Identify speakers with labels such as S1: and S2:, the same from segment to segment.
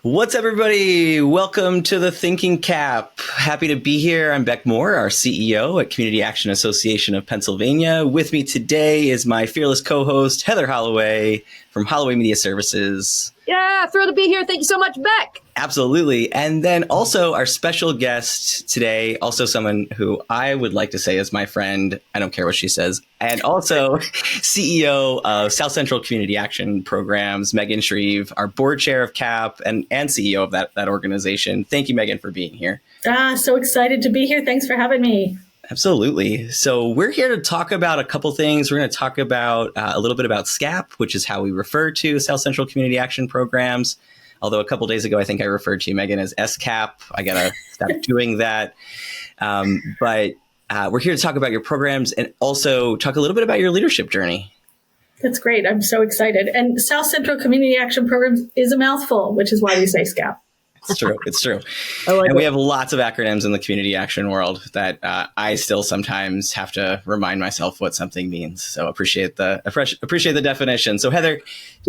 S1: What's up, everybody? Welcome to the Thinking CAAP. Happy to be here. I'm Beck Moore, our CEO at Community Action Association of Pennsylvania. With me today is my fearless co-host, Heather Holloway from Holloway Media Services.
S2: Yeah, thrilled to be here. Thank you so much, Beck.
S1: Absolutely. And then also our special guest today, also someone who I would like to say is my friend. I don't care what she says. And also CEO of South Central Community Action Programs, Megan Shreve, our board chair of CAAP and CEO of that organization. Thank you, Megan, for being here.
S3: So excited to be here. Thanks for having me.
S1: Absolutely. So we're here to talk about a couple things. We're going to talk about a little bit about SCCAP, which is how we refer to South Central Community Action Programs. Although a couple days ago, I think I referred to you, Megan, as SCCAP. I got to stop doing that. But we're here to talk about your programs and also talk a little bit about your leadership journey.
S3: That's great. I'm so excited. And South Central Community Action Programs is a mouthful, which is why we say SCCAP.
S1: It's true. It's true.
S3: And
S1: we have lots of acronyms in the community action world that I still sometimes have to remind myself what something means. So appreciate the definition. So Heather,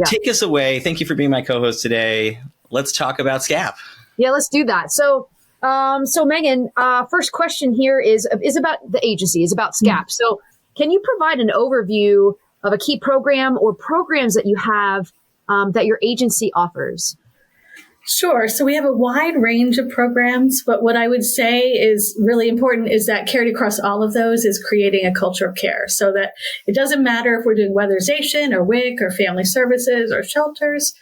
S1: Take us away. Thank you for being my co-host today. Let's talk about SCCAP.
S2: Yeah, let's do that. So Megan, first question here is about the agency, is about SCCAP. Mm-hmm. So can you provide an overview of a key program or programs that you have that your agency offers?
S3: Sure. So we have a wide range of programs, but what I would say is really important is that carried across all of those is creating a culture of care so that it doesn't matter if we're doing weatherization or WIC or family services or shelters,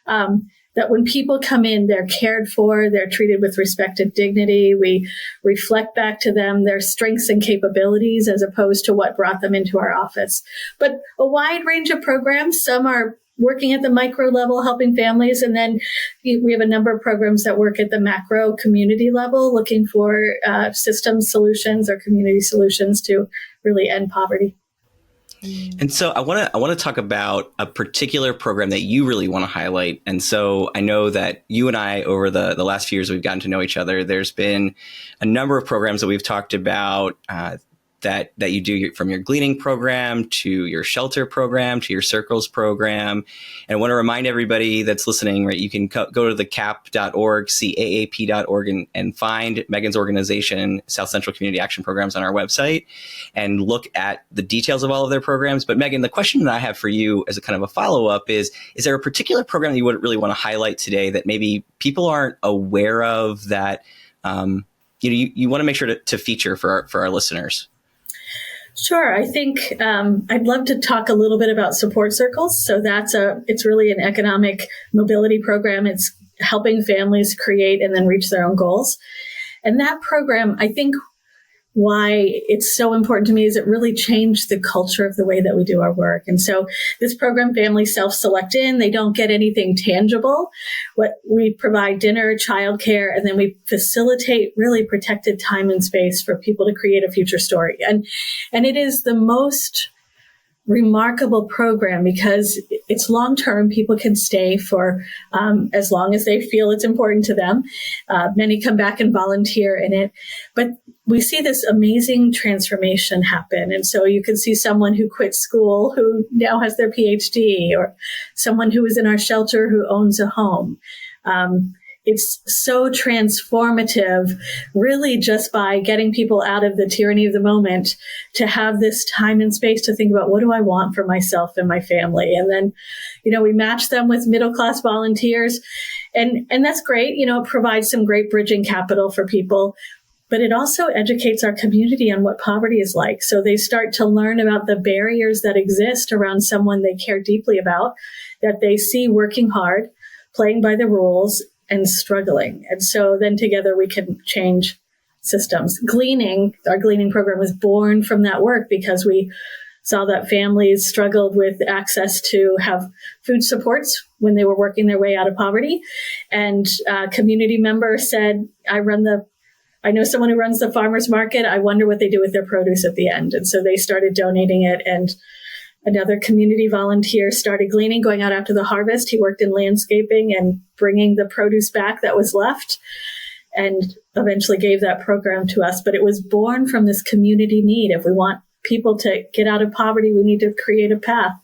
S3: that when people come in, they're cared for, they're treated with respect and dignity. We reflect back to them their strengths and capabilities as opposed to what brought them into our office. But a wide range of programs, some are working at the micro level, helping families. And then we have a number of programs that work at the macro community level, looking for system solutions or community solutions to really end poverty.
S1: And so I want to talk about a particular program that you really want to highlight. And so I know that you and I, over the last few years, we've gotten to know each other. There's been a number of programs that we've talked about that you do from your gleaning program to your shelter program to your circles program. And I want to remind everybody that's listening, right, you can go to the CAAP.org, CAAP.org, and find Megan's organization, South Central Community Action Programs, on our website and look at the details of all of their programs. But Megan, the question that I have for you as a kind of a follow-up is there a particular program that you would really want to highlight today that maybe people aren't aware of that you want to make sure to feature for our listeners?
S3: Sure. I think I'd love to talk a little bit about support circles. So it's really an economic mobility program. It's helping families create and then reach their own goals. And that program, I think why it's so important to me is it really changed the culture of the way that we do our work. And so this program, families self-select in, they don't get anything tangible. What we provide dinner, childcare, and then we facilitate really protected time and space for people to create a future story. And it is the most remarkable program because it's long-term. People can stay for as long as they feel it's important to them. Many come back and volunteer in it, but we see this amazing transformation happen. And so you can see someone who quit school who now has their PhD, or someone who is in our shelter who owns a home. It's so transformative, really, just by getting people out of the tyranny of the moment to have this time and space to think about, what do I want for myself and my family? And then, we match them with middle-class volunteers. And that's great. It provides some great bridging capital for people. But it also educates our community on what poverty is like. So they start to learn about the barriers that exist around someone they care deeply about, that they see working hard, playing by the rules, and struggling. And so then together we can change systems. Our gleaning program was born from that work because we saw that families struggled with access to have food supports when they were working their way out of poverty. And a community member said, I know someone who runs the farmer's market. I wonder what they do with their produce at the end. And so they started donating it. And another community volunteer started gleaning, going out after the harvest. He worked in landscaping and bringing the produce back that was left, and eventually gave that program to us. But it was born from this community need. If we want people to get out of poverty, we need to create a path.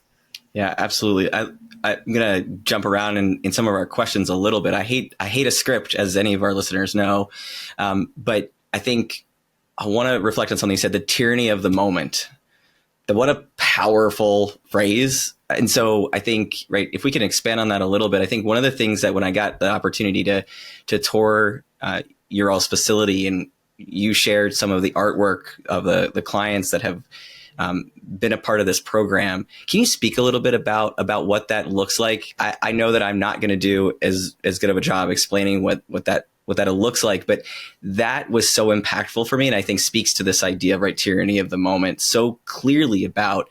S1: Yeah, absolutely. I'm going to jump around in some of our questions a little bit. I hate a script, as any of our listeners know. But I think I want to reflect on something you said, the tyranny of the moment. What a powerful phrase. And so I think, right, if we can expand on that a little bit, I think one of the things that when I got the opportunity to tour your all's facility, and you shared some of the artwork of the clients that have been a part of this program. Can you speak a little bit about what that looks like? I know that I'm not going to do as good of a job explaining what that looks like, but that was so impactful for me, and I think speaks to this idea of, right, tyranny of the moment so clearly about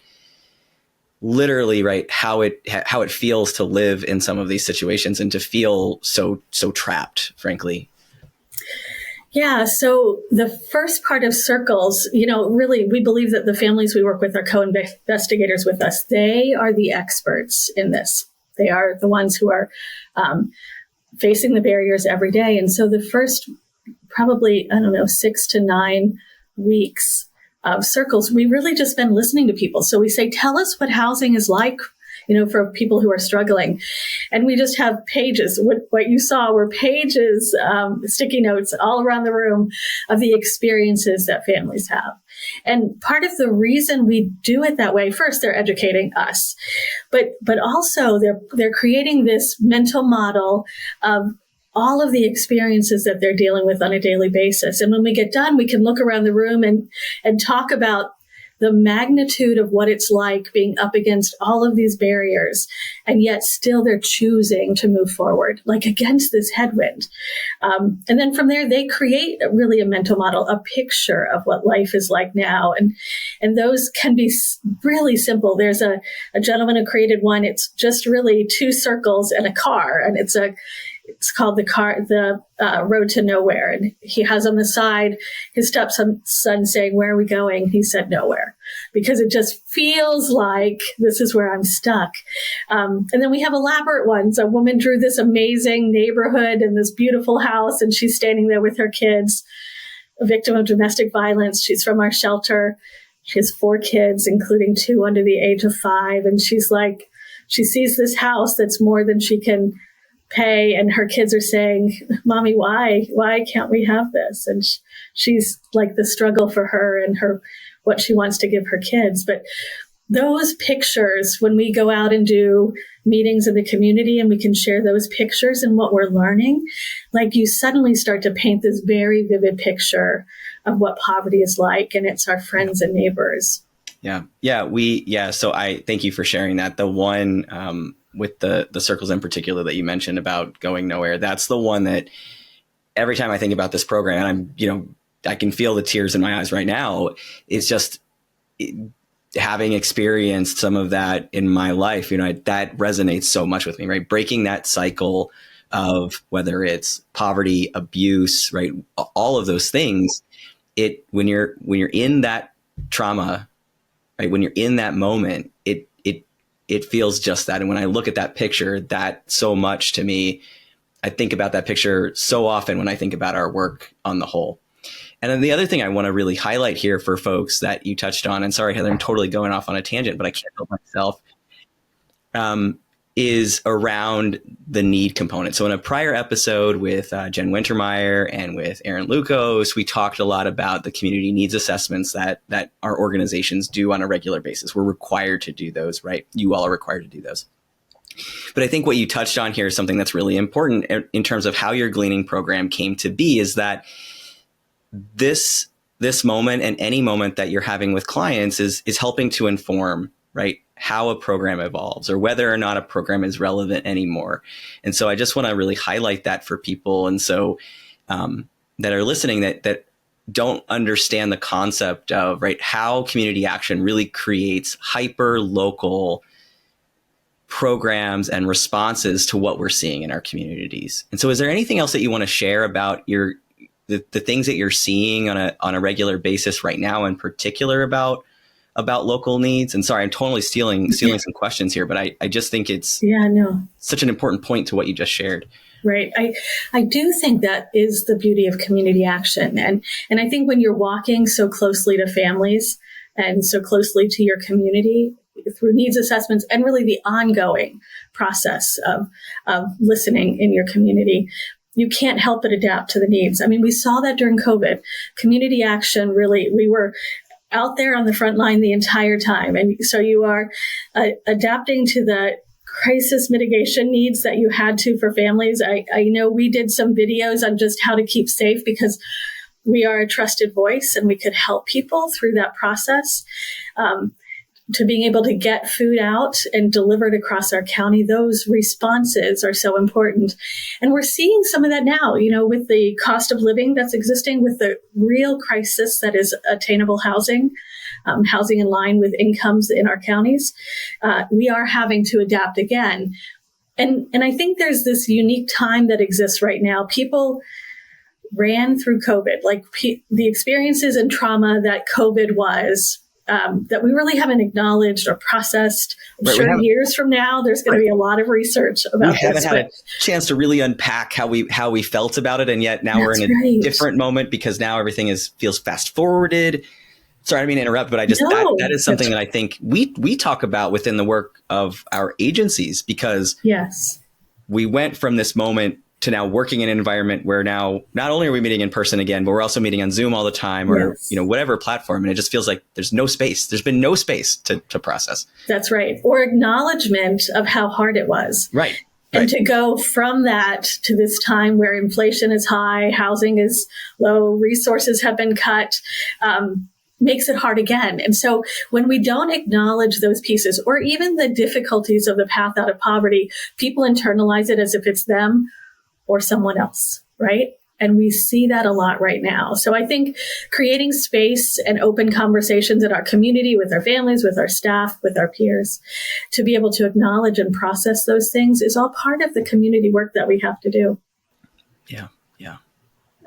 S1: literally, right, how it feels to live in some of these situations and to feel so trapped, frankly.
S3: Yeah. So the first part of circles, really, we believe that the families we work with are co-investigators with us. They are the experts in this. They are the ones who are facing the barriers every day. And so the first probably, 6 to 9 weeks of circles, we really just been listening to people. So we say, tell us what housing is like, for people who are struggling. And we just have pages. What you saw were pages, sticky notes all around the room of the experiences that families have. And part of the reason we do it that way, first, they're educating us, but also they're creating this mental model of all of the experiences that they're dealing with on a daily basis. And when we get done, we can look around the room and talk about the magnitude of what it's like being up against all of these barriers, and yet still they're choosing to move forward, like against this headwind. And then from there, they create really a mental model, a picture of what life is like now. And those can be really simple. There's a gentleman who created one. It's just really 2 circles and a car, and it's called the Road to Nowhere. And he has on the side his stepson saying, "Where are we going?" He said, "Nowhere," because it just feels like this is where I'm stuck. And then we have elaborate ones. A woman drew this amazing neighborhood and this beautiful house, and she's standing there with her kids, a victim of domestic violence. She's from our shelter. She has 4 kids, including 2 under the age of 5. And she's like, she sees this house that's more than she can pay, and her kids are saying, "Mommy, why can't we have this?" And she's like, the struggle for her and what she wants to give her kids. But those pictures, when we go out and do meetings in the community and we can share those pictures and what we're learning, like, you suddenly start to paint this very vivid picture of what poverty is like, and it's our friends and neighbors.
S1: Yeah. So I thank you for sharing that. The one with the circles in particular that you mentioned about going nowhere, that's the one that every time I think about this program, and I can feel the tears in my eyes right now. It's just having experienced some of that in my life, that resonates so much with me, right? Breaking that cycle of whether it's poverty, abuse, right? All of those things. When you're in that trauma, right? When you're in that moment, it feels just that. And when I look at that picture, that so much to me, I think about that picture so often when I think about our work on the whole. And then the other thing I want to really highlight here for folks that you touched on, and sorry, Heather, I'm totally going off on a tangent, but I can't help myself, is around the need component. So in a prior episode with Jen Wintermeyer and with Aaron Lucas, we talked a lot about the community needs assessments that our organizations do on a regular basis. We're required to do those, right? You all are required to do those. But I think what you touched on here is something that's really important in terms of how your gleaning program came to be, is that this moment and any moment that you're having with clients is helping to inform, right, how a program evolves or whether or not a program is relevant anymore. And so I just want to really highlight that for people. And so that are listening that don't understand the concept of, right, how community action really creates hyper local programs and responses to what we're seeing in our communities. And so is there anything else that you want to share about the things that you're seeing on a regular basis right now, in particular about local needs? And sorry, I'm totally stealing some questions here, but I just think it's such an important point to what you just shared.
S3: Right. I do think that is the beauty of community action. And I think when you're walking so closely to families and so closely to your community, through needs assessments and really the ongoing process of listening in your community. You can't help but adapt to the needs. I mean, we saw that during COVID. Community action, really, we were out there on the front line the entire time. And so you are adapting to the crisis mitigation needs that you had to for families. I know we did some videos on just how to keep safe because we are a trusted voice and we could help people through that process. To being able to get food out and delivered across our county, those responses are so important. And we're seeing some of that now, with the cost of living that's existing, with the real crisis that is attainable housing, housing in line with incomes in our counties. We are having to adapt again. And I think there's this unique time that exists right now. People ran through COVID, like the experiences and trauma that COVID was, that we really haven't acknowledged or processed. I'm sure years from now, there's going to be a lot of research about this. We haven't
S1: had a chance to really unpack how we felt about it. And yet now we're in a different moment because now everything feels fast forwarded. Sorry, I didn't mean to interrupt, but that is something that I think we talk about within the work of our agencies, because we went from this moment to now working in an environment where now not only are we meeting in person again, but we're also meeting on Zoom all the time or, whatever platform. And it just feels like there's no space. There's been no space to process.
S3: That's right. Or acknowledgement of how hard it was.
S1: Right.
S3: And to go from that to this time where inflation is high, housing is low, resources have been cut, makes it hard again. And so when we don't acknowledge those pieces or even the difficulties of the path out of poverty, people internalize it as if it's them or someone else, right? And we see that a lot right now. So I think creating space and open conversations in our community, with our families, with our staff, with our peers, to be able to acknowledge and process those things is all part of the community work that we have to do.
S1: Yeah.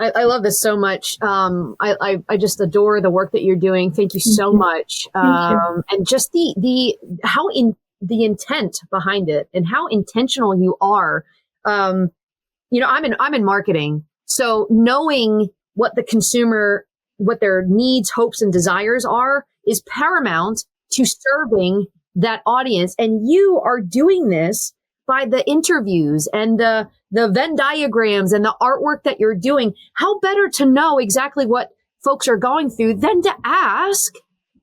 S2: I love this so much. I just adore the work that you're doing. Thank you so much. And just the intent behind it and how intentional you are. I'm in marketing. So knowing what the consumer, what their needs, hopes, and desires are is paramount to serving that audience. And you are doing this by the interviews and the Venn diagrams and the artwork that you're doing. How better to know exactly what folks are going through than to ask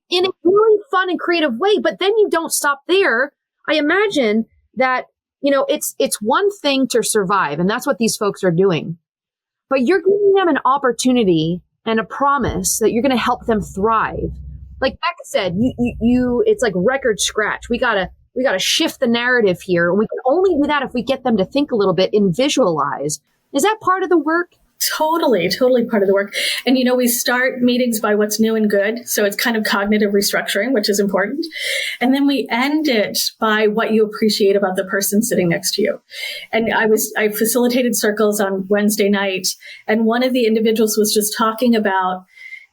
S2: in a really fun and creative way. But then you don't stop there. I imagine that, it's one thing to survive, and that's what these folks are doing. But you're giving them an opportunity and a promise that you're going to help them thrive. Like Becca said, it's like record scratch. We gotta shift the narrative here. And we can only do that if we get them to think a little bit and visualize. Is that part of the work?
S3: Totally part of the work. And, we start meetings by what's new and good. So it's kind of cognitive restructuring, which is important. And then we end it by what you appreciate about the person sitting next to you. And I facilitated circles on Wednesday night. And one of the individuals was just talking about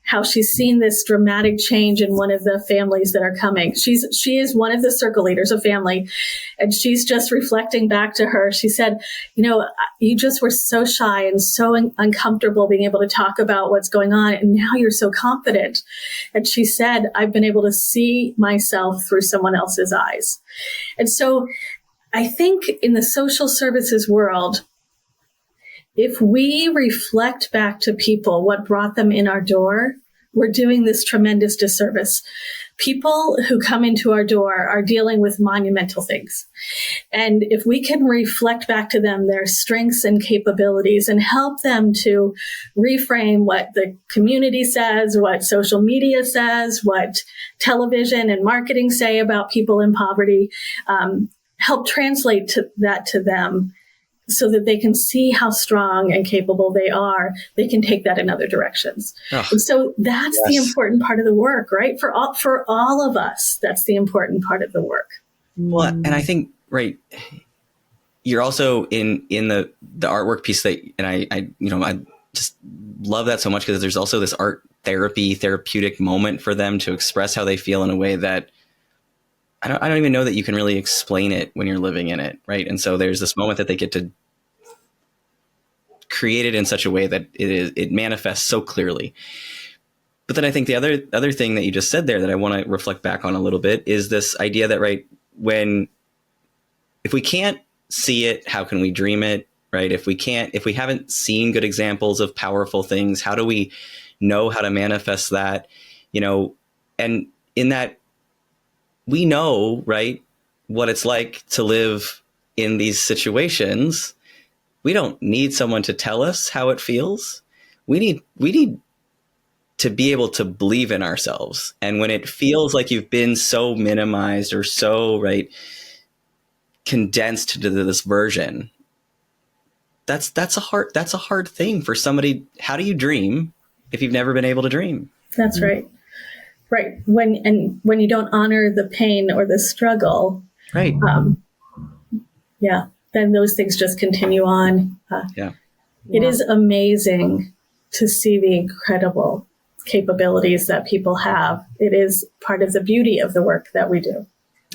S3: how she's seen this dramatic change in one of the families that are coming. She is one of the circle leaders of family, and she's just reflecting back to her. She said, you just were so shy and so uncomfortable being able to talk about what's going on, and now you're so confident. And she said, I've been able to see myself through someone else's eyes. And so I think in the social services world, if we reflect back to people what brought them in our door, we're doing this tremendous disservice. People who come into our door are dealing with monumental things. And if we can reflect back to them their strengths and capabilities and help them to reframe what the community says, what social media says, what television and marketing say about people in poverty, help translate that to them, so that they can see how strong and capable they are, they can take that in other directions. Oh, and so that's the important part of the work, right? For all of us, that's the important part of the work.
S1: Well, and I think, right, you're also in the artwork piece and I just love that so much, because there's also this art therapeutic moment for them to express how they feel in a way that I don't even know that you can really explain it when you're living in it, right? And so there's this moment that they get to create it in such a way that it manifests so clearly. But then I think the other thing that you just said there that I want to reflect back on a little bit is this idea that, right, if we can't see it, how can we dream it, right? If we haven't seen good examples of powerful things, how do we know how to manifest that, and in that we know, right, what it's like to live in these situations. We don't need someone to tell us how it feels. We need to be able to believe in ourselves. And when it feels like you've been so minimized or so, right, condensed to this version, that's a hard thing for somebody. How do you dream if you've never been able to dream?
S3: That's right. Right. When you don't honor the pain or the struggle,
S1: right.
S3: Then those things just continue on. It is amazing to see the incredible capabilities that people have. It is part of the beauty of the work that we do.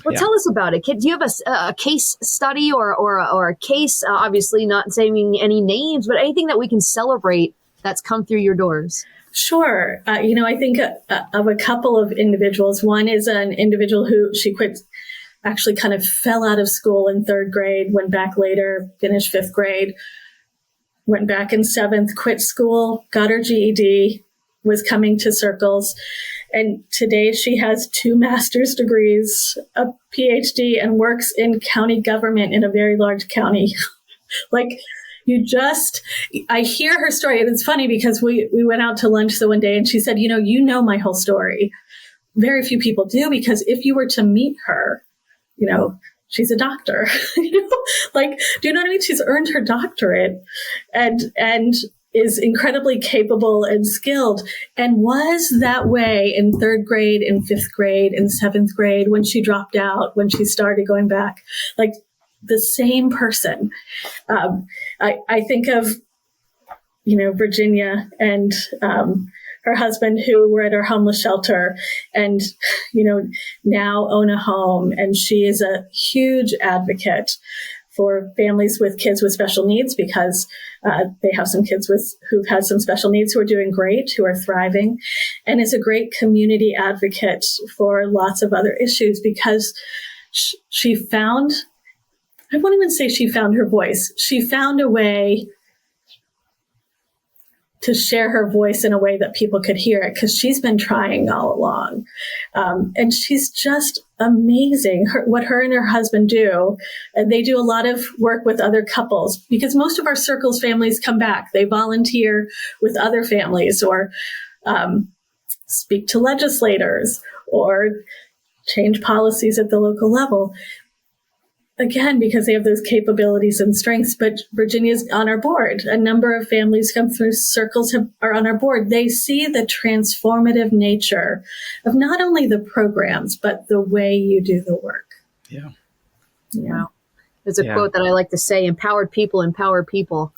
S2: Well, tell us about it. Do you have a case study or a case, obviously not saying any names, but anything that we can celebrate that's come through your doors?
S3: Sure. I think of a couple of individuals. One is an individual who she quit, actually kind of fell out of school in 3rd grade, went back later, finished 5th grade, went back in 7th, quit school, got her GED, was coming to circles. And today she has 2 master's degrees, a PhD, and works in county government in a very large county. I hear her story, and it's funny because we went out to lunch the one day and she said, you know my whole story. Very few people do, because if you were to meet her, she's a doctor, do you know what I mean? She's earned her doctorate and is incredibly capable and skilled, and was that way in 3rd grade, in 5th grade, in 7th grade, when she dropped out, when she started going back, the same person. I think of, Virginia and her husband, who were at our homeless shelter and, now own a home. And she is a huge advocate for families with kids with special needs, because they have some kids who've had some special needs who are doing great, who are thriving, and is a great community advocate for lots of other issues, because she found, I won't even say she found her voice. She found a way to share her voice in a way that people could hear it, because she's been trying all along. And she's just amazing. What her and her husband do, and they do a lot of work with other couples, because most of our circles families come back. They volunteer with other families, or speak to legislators, or change policies at the local level. Again, because they have those capabilities and strengths. But Virginia's on our board. A number of families come through circles are on our board. They see the transformative nature of not only the programs, but the way you do the work.
S1: Yeah.
S2: Wow. There's a quote that I like to say: empowered people empower people.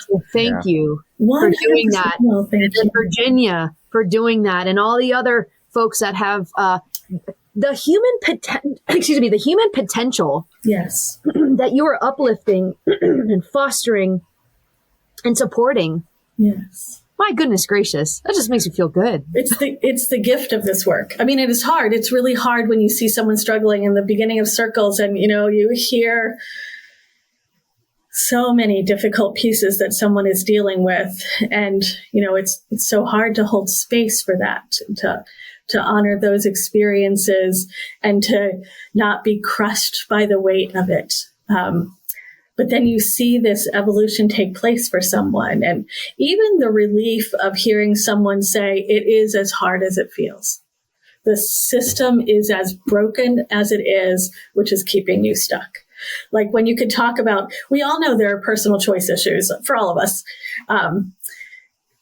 S2: So thank you for doing that.
S3: Well, thank you.
S2: Virginia for doing that, and all the other folks that have the human potential.
S3: Yes.
S2: That you are uplifting and fostering and supporting.
S3: Yes.
S2: My goodness gracious. That just makes me feel good.
S3: It's the gift of this work. I mean, it is hard. It's really hard when you see someone struggling in the beginning of circles, and, you hear so many difficult pieces that someone is dealing with. And, it's so hard to hold space for that, to honor those experiences and to not be crushed by the weight of it. But then you see this evolution take place for someone, and even the relief of hearing someone say it is as hard as it feels. The system is as broken as it is, which is keeping you stuck. Like when you could talk about, we all know there are personal choice issues for all of us.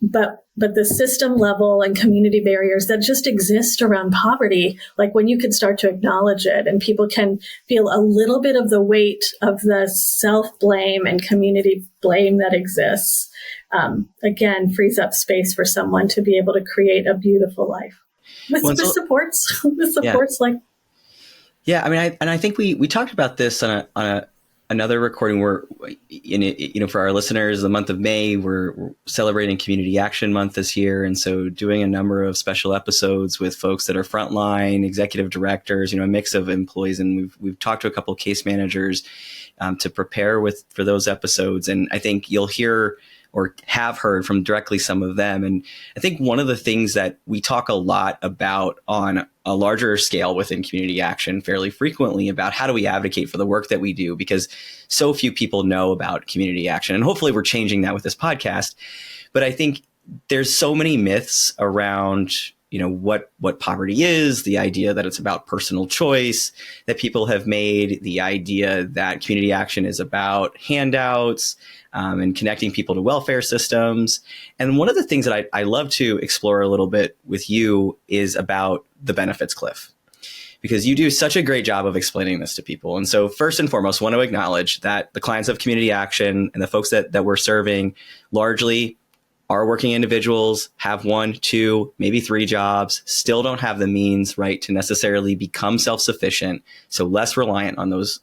S3: But the system level and community barriers that just exist around poverty, like when you can start to acknowledge it and people can feel a little bit of the weight of the self-blame and community blame that exists, again, frees up space for someone to be able to create a beautiful life with supports. With supports,
S1: I mean, I think we talked about this on a another recording where, for our listeners, the month of May, we're celebrating Community Action Month this year. And so doing a number of special episodes with folks that are frontline, executive directors, a mix of employees. And we've talked to a couple of case managers to prepare for those episodes. And I think you'll hear or have heard from directly some of them. And I think one of the things that we talk a lot about on a larger scale within community action fairly frequently about how do we advocate for the work that we do, because so few people know about community action. And hopefully we're changing that with this podcast. But I think there's so many myths around what poverty is, the idea that it's about personal choice that people have made, the idea that community action is about handouts and connecting people to welfare systems. And one of the things that I love to explore a little bit with you is about the benefits cliff, because you do such a great job of explaining this to people. And so first and foremost, want to acknowledge that the clients of community action and the folks that we're serving largely are working individuals, have 1, 2, maybe 3 jobs, still don't have the means, right, to necessarily become self-sufficient, so less reliant on those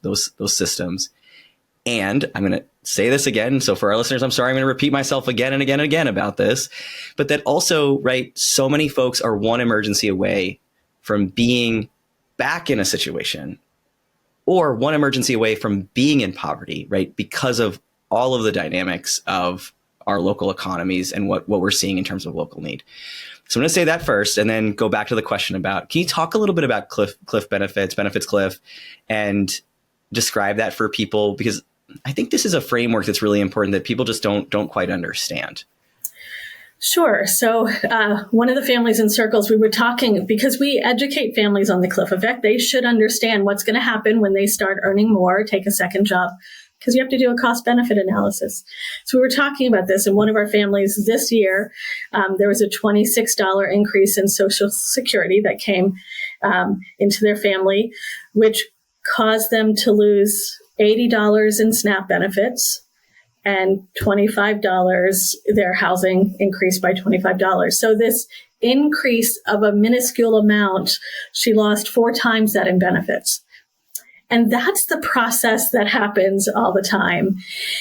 S1: systems. And I'm going to say this again. So for our listeners, I'm sorry, I'm going to repeat myself again and again and again about this, but that also, right, so many folks are one emergency away from being back in a situation or one emergency away from being in poverty, right, because of all of the dynamics of our local economies and what we're seeing in terms of local need. So I'm going to say that first and then go back to the question about, can you talk a little bit about cliff benefits cliff, and describe that for people? Because I think this is a framework that's really important that people just don't quite understand.
S3: Sure. So one of the families in circles, we were talking, because we educate families on the cliff effect, they should understand what's going to happen when they start earning more, take a second job, because you have to do a cost benefit analysis. So we were talking about this in one of our families this year. There was a $26 increase in Social Security that came into their family, which caused them to lose $80 in SNAP benefits and $25, their housing increased by $25. So this increase of a minuscule amount, she lost 4 times that in benefits. And that's the process that happens all the time.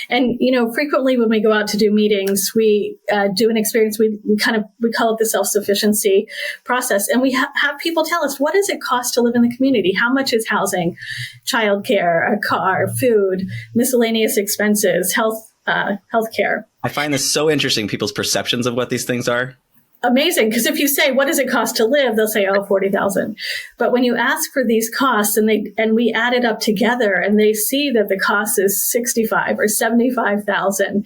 S3: And, frequently when we go out to do meetings, we do an experience, we call it the self-sufficiency process. And we have people tell us, what does it cost to live in the community? How much is housing, childcare, a car, food, miscellaneous expenses, healthcare?
S1: I find this so interesting, people's perceptions of what these things are.
S3: Amazing, because if you say, what does it cost to live? They'll say, $40,000. But when you ask for these costs and we add it up together and they see that the cost is $65,000 or $75,000,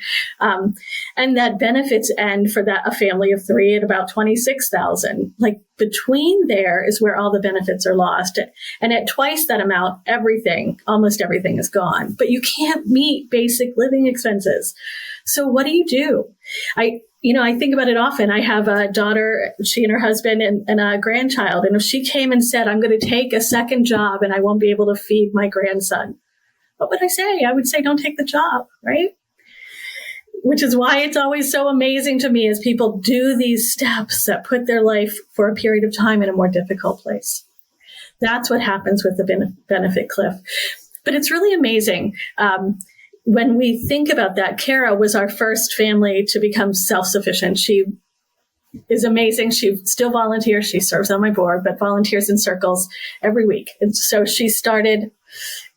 S3: and that benefits end for a family of 3 at about $26,000. Like between there is where all the benefits are lost. And at twice that amount, almost everything is gone. But you can't meet basic living expenses. So what do? I think about it often. I have a daughter, she and her husband, and a grandchild. And if she came and said, I'm going to take a second job and I won't be able to feed my grandson, what would I say? I would say, don't take the job, right? Which is why it's always so amazing to me as people do these steps that put their life for a period of time in a more difficult place. That's what happens with the benefit cliff. But it's really amazing. When we think about that, Kara was our first family to become self-sufficient. She is amazing. She still volunteers. She serves on my board, but volunteers in circles every week. And so she started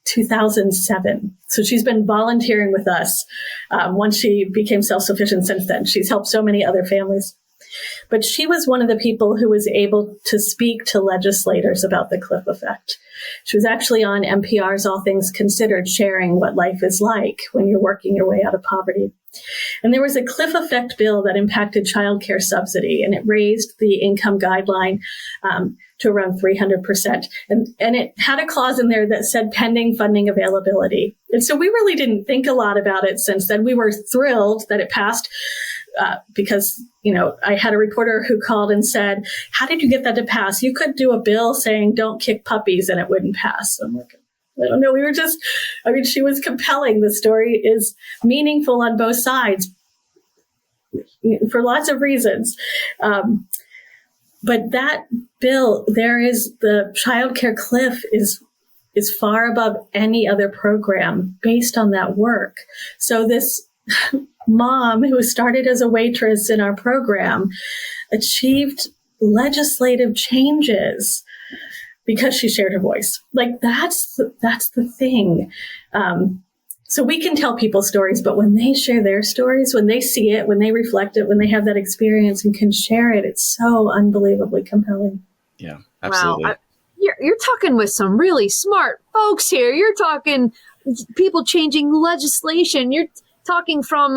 S3: 2007. So she's been volunteering with us once she became self-sufficient since then. She's helped so many other families. But she was one of the people who was able to speak to legislators about the cliff effect. She was actually on NPR's All Things Considered, sharing what life is like when you're working your way out of poverty. And there was a cliff effect bill that impacted childcare subsidy, and it raised the income guideline to around 300%. And it had a clause in there that said pending funding availability. And so we really didn't think a lot about it since then. We were thrilled that it passed because, I had a reporter who called and said, how did you get that to pass? You could do a bill saying don't kick puppies and it wouldn't pass. I'm like, I don't know. She was compelling. The story is meaningful on both sides for lots of reasons. But that bill, the childcare cliff is is far above any other program based on that work. So this mom who started as a waitress in our program achieved legislative changes because she shared her voice. Like that's the thing. So we can tell people stories, but when they share their stories, when they see it, when they reflect it, when they have that experience and can share it, it's so unbelievably compelling.
S1: Yeah, absolutely.
S2: Wow. You're talking with some really smart folks here. You're talking people changing legislation. You're talking from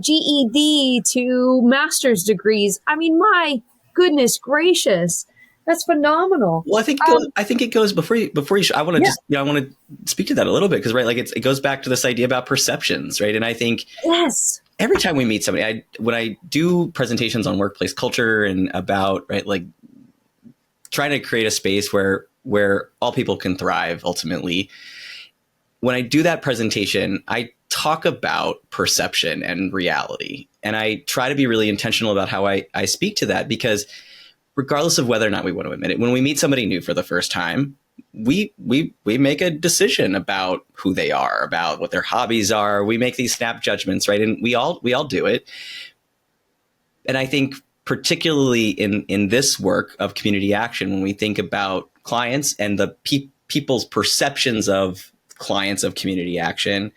S2: GED to master's degrees. I mean, my goodness gracious. That's phenomenal.
S1: Well, I think it goes before you. I want to just, I want to speak to that a little bit because, right, like it goes back to this idea about perceptions, right? And I think every time we meet somebody, when I do presentations on workplace culture and about, right, like trying to create a space where all people can thrive ultimately. When I do that presentation, I talk about perception and reality, and I try to be really intentional about how I speak to that because, regardless of whether or not we want to admit it, when we meet somebody new for the first time, we make a decision about who they are, about what their hobbies are. We make these snap judgments, right? And we all do it. And I think particularly in this work of community action, when we think about clients and the people's perceptions of clients of community action,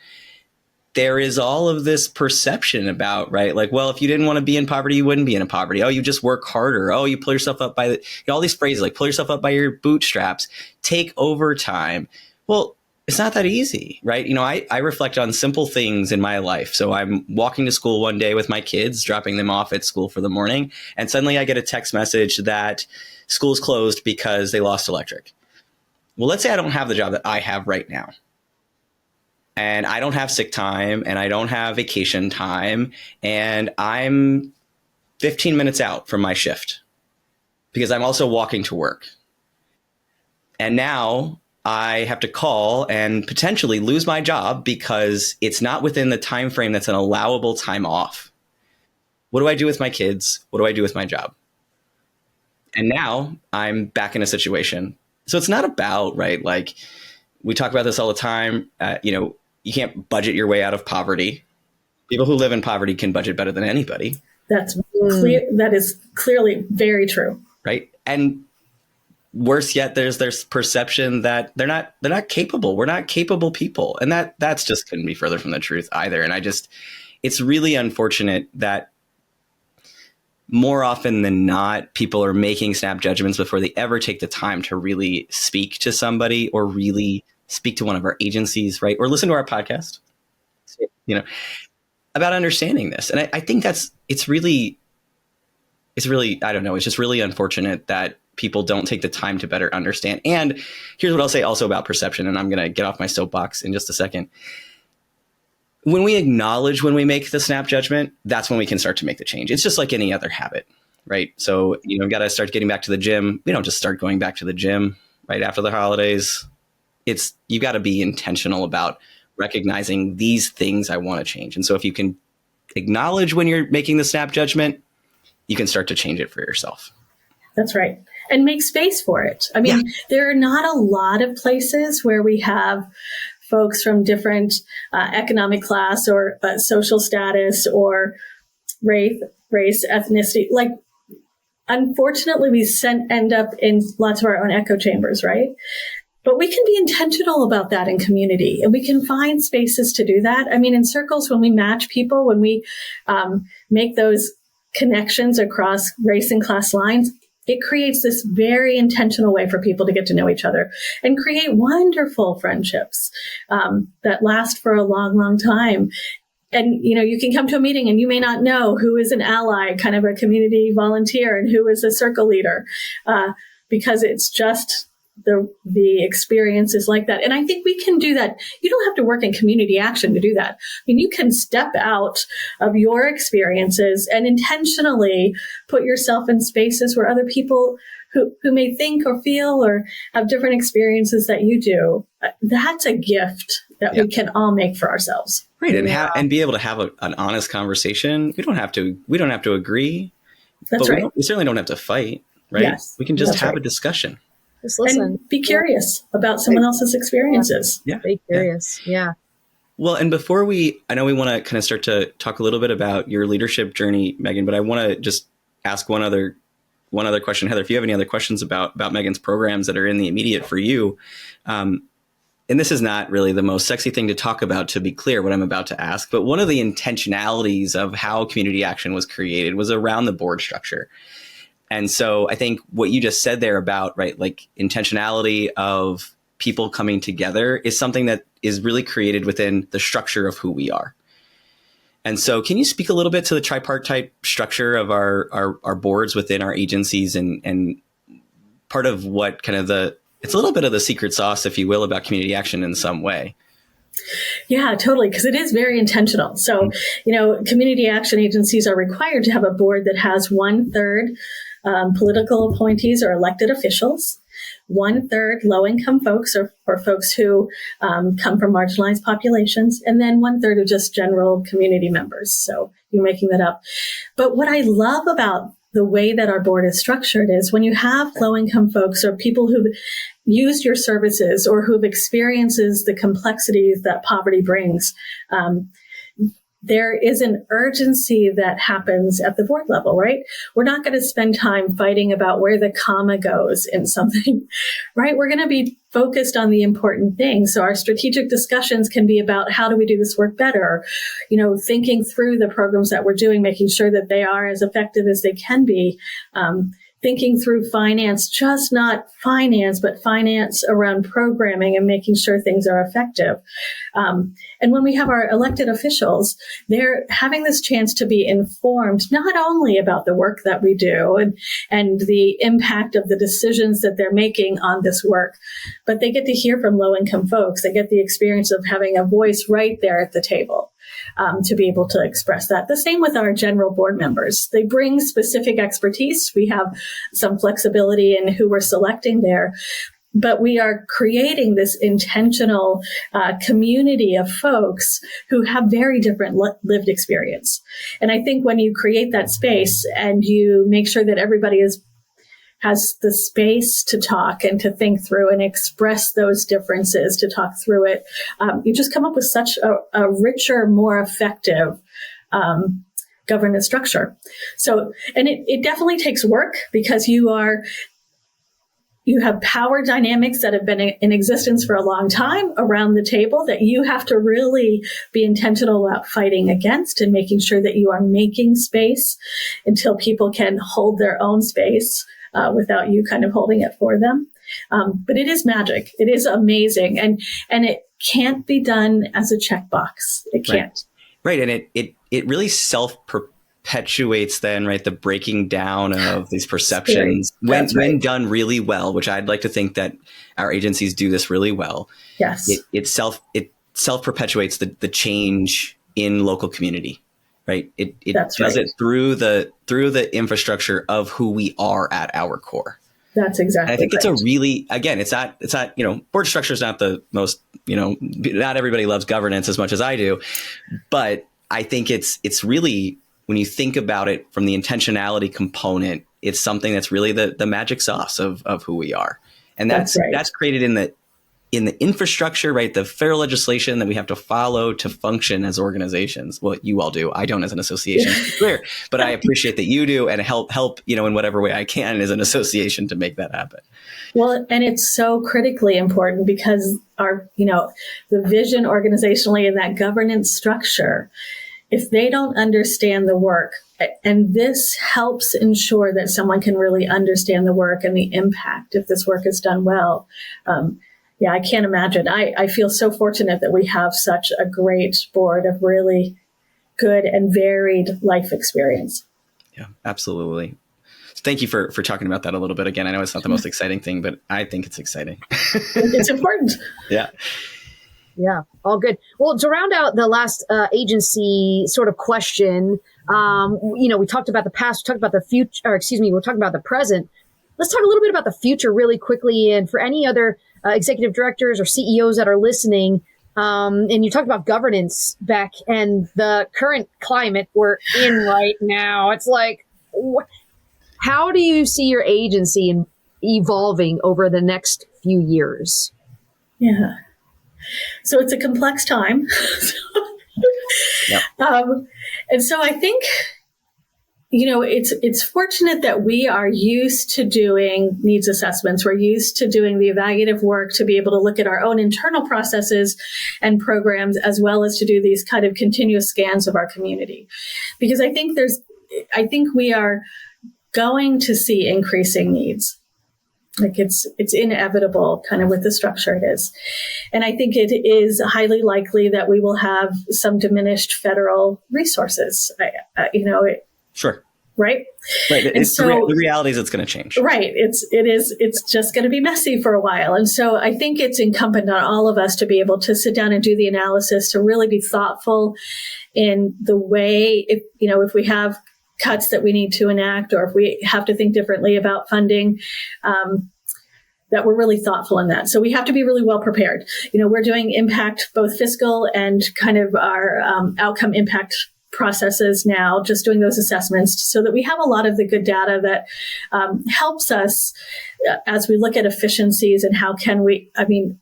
S1: there is all of this perception about, right? Like, well, if you didn't want to be in poverty, you wouldn't be in poverty. Oh, you just work harder. Oh, you pull yourself up by all these phrases like pull yourself up by your bootstraps, take overtime. Well, it's not that easy, right? I reflect on simple things in my life. So I'm walking to school one day with my kids, dropping them off at school for the morning. And suddenly I get a text message that school's closed because they lost electric. Well, let's say I don't have the job that I have right now. And I don't have sick time and I don't have vacation time. And I'm 15 minutes out from my shift because I'm also walking to work. And now I have to call and potentially lose my job because it's not within the time frame that's an allowable time off. What do I do with my kids? What do I do with my job? And now I'm back in a situation. So it's not about, right, like we talk about this all the time, you can't budget your way out of poverty. People who live in poverty can budget better than anybody.
S3: That's clear. That is clearly very true.
S1: Right. And worse yet, there's perception that they're not capable. We're not capable people. And that's just couldn't be further from the truth either. And it's really unfortunate that more often than not, people are making snap judgments before they ever take the time to really speak to somebody or really speak to one of our agencies, right? Or listen to our podcast, about understanding this. And I think it's really, I don't know, it's just really unfortunate that people don't take the time to better understand. And here's what I'll say also about perception, and I'm going to get off my soapbox in just a second. When we acknowledge when we make the snap judgment, that's when we can start to make the change. It's just like any other habit, right? So, we've got to start getting back to the gym. We don't just start going back to the gym right after the holidays. You got to be intentional about recognizing these things I want to change. And so if you can acknowledge when you're making the snap judgment, you can start to change it for yourself.
S3: That's right. And make space for it. I mean, There are not a lot of places where we have folks from different economic class or social status or race, ethnicity. Like, unfortunately, we end up in lots of our own echo chambers, right? But we can be intentional about that in community, and we can find spaces to do that. I mean, in circles, when we match people, when we make those connections across race and class lines, it creates this very intentional way for people to get to know each other and create wonderful friendships that last for a long, long time. And, you can come to a meeting and you may not know who is an ally, kind of a community volunteer, and who is a circle leader, because it's just the experiences like that. And I think we can do that. You don't have to work in community action to do that. I mean, you can step out of your experiences and intentionally put yourself in spaces where other people who may think or feel or have different experiences that you do. That's a gift that we can all make for ourselves.
S1: Right. And be able to have an honest conversation. We don't have to agree.
S3: That's right.
S1: We certainly don't have to fight, right?
S3: Yes,
S1: we can just have a discussion.
S2: Just listen.
S3: And be curious about someone else's experiences.
S1: Yeah.
S2: Be curious. Yeah.
S1: Well, and before I know we want to kind of start to talk a little bit about your leadership journey, Megan, but I want to just ask one other question. Heather, if you have any other questions about Megan's programs that are in the immediate for you, and this is not really the most sexy thing to talk about, to be clear, what I'm about to ask, but one of the intentionalities of how community action was created was around the board structure. And so I think what you just said there about, right, like intentionality of people coming together is something that is really created within the structure of who we are. And so can you speak a little bit to the tripartite structure of our boards within our agencies and part of what kind of it's a little bit of the secret sauce, if you will, about community action in some way?
S3: Yeah, totally. Because it is very intentional. So, community action agencies are required to have a board that has 1/3 political appointees or elected officials, 1/3 low-income folks or folks who come from marginalized populations, and then 1/3 of just general community members. So you're making that up. But what I love about the way that our board is structured is when you have low-income folks or people who've used your services or who've experienced the complexities that poverty brings, there is an urgency that happens at the board level, right? We're not going to spend time fighting about where the comma goes in something, right? We're going to be focused on the important things. So our strategic discussions can be about how do we do this work better? Thinking through the programs that we're doing, making sure that they are as effective as they can be. Thinking through finance, just not finance, but finance around programming and making sure things are effective. And when we have our elected officials, they're having this chance to be informed not only about the work that we do and the impact of the decisions that they're making on this work, but they get to hear from low-income folks. They get the experience of having a voice right there at the table. To be able to express that. The same with our general board members. They bring specific expertise. We have some flexibility in who we're selecting there, but we are creating this intentional community of folks who have very different lived experience. And I think when you create that space and you make sure that everybody has the space to talk and to think through and express those differences, to talk through it, you just come up with such a richer, more effective governance structure. So, and it definitely takes work because you have power dynamics that have been in existence for a long time around the table that you have to really be intentional about fighting against and making sure that you are making space until people can hold their own space without you kind of holding it for them. But it is magic. It is amazing. And it can't be done as a checkbox. It can't.
S1: Right. And it really self-perpetuates then, right, the breaking down of these perceptions when done really well, which I'd like to think that our agencies do this really well.
S3: Yes.
S1: It self-perpetuates the change in local community. Right. It does it through the infrastructure of who we are at our core.
S3: That's exactly.
S1: And I think it's a really, again, it's not, board structure is not the most, not everybody loves governance as much as I do, but I think it's really, when you think about it from the intentionality component, it's something that's really the magic sauce of who we are. And that's created in the infrastructure, right? The federal legislation that we have to follow to function as organizations. Well, you all do. I don't as an association, to be clear, but I appreciate that you do and help, in whatever way I can as an association to make that happen.
S3: Well, and it's so critically important because our, the vision organizationally and that governance structure, if they don't understand the work, and this helps ensure that someone can really understand the work and the impact if this work is done well. Yeah, I can't imagine. I feel so fortunate that we have such a great board of really good and varied life experience.
S1: Yeah, absolutely. Thank you for talking about that a little bit. Again, I know it's not the most exciting thing, but I think it's exciting.
S3: It's important.
S1: Yeah.
S2: Yeah, all good. Well, to round out the last agency sort of question, we talked about the past, we talked about the future, we're talking about the present. Let's talk a little bit about the future really quickly. And for any other executive directors or CEOs that are listening, and you talked about governance, Beck, and the current climate we're in right now. It's like, how do you see your agency evolving over the next few years?
S3: Yeah. So it's a complex time.
S1: Yep.
S3: And so I think, it's fortunate that we are used to doing needs assessments. We're used to doing the evaluative work to be able to look at our own internal processes and programs, as well as to do these kind of continuous scans of our community. Because I think we are going to see increasing needs. Like it's inevitable kind of with the structure it is. And I think it is highly likely that we will have some diminished federal resources,
S1: Sure.
S3: Right.
S1: Right.
S3: And so
S1: the reality is it's going to change.
S3: Right. It's just going to be messy for a while. And so I think it's incumbent on all of us to be able to sit down and do the analysis, to really be thoughtful in the way, if we have cuts that we need to enact, or if we have to think differently about funding, that we're really thoughtful in that. So we have to be really well prepared. We're doing impact, both fiscal and kind of our outcome impact processes now, just doing those assessments so that we have a lot of the good data that helps us as we look at efficiencies and how can we,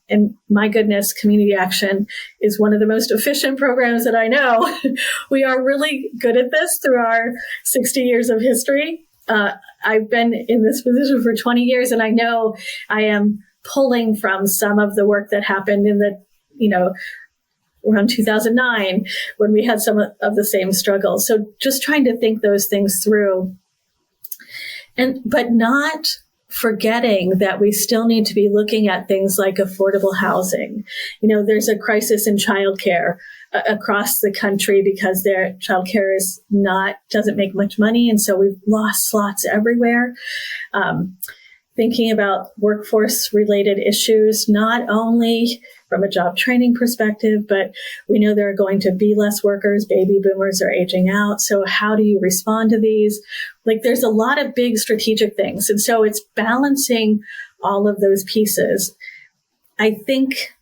S3: and my goodness, community action is one of the most efficient programs that I know. We are really good at this through our 60 years of history. I've been in this position for 20 years, and I know I am pulling from some of the work that happened in the, around 2009, when we had some of the same struggles. So just trying to think those things through, but not forgetting that we still need to be looking at things like affordable housing. There's a crisis in childcare across the country because their childcare doesn't make much money. And so we've lost slots everywhere. Thinking about workforce related issues, not only from a job training perspective, but we know there are going to be less workers. Baby boomers are aging out. So how do you respond to these? There's a lot of big strategic things. And so it's balancing all of those pieces. I think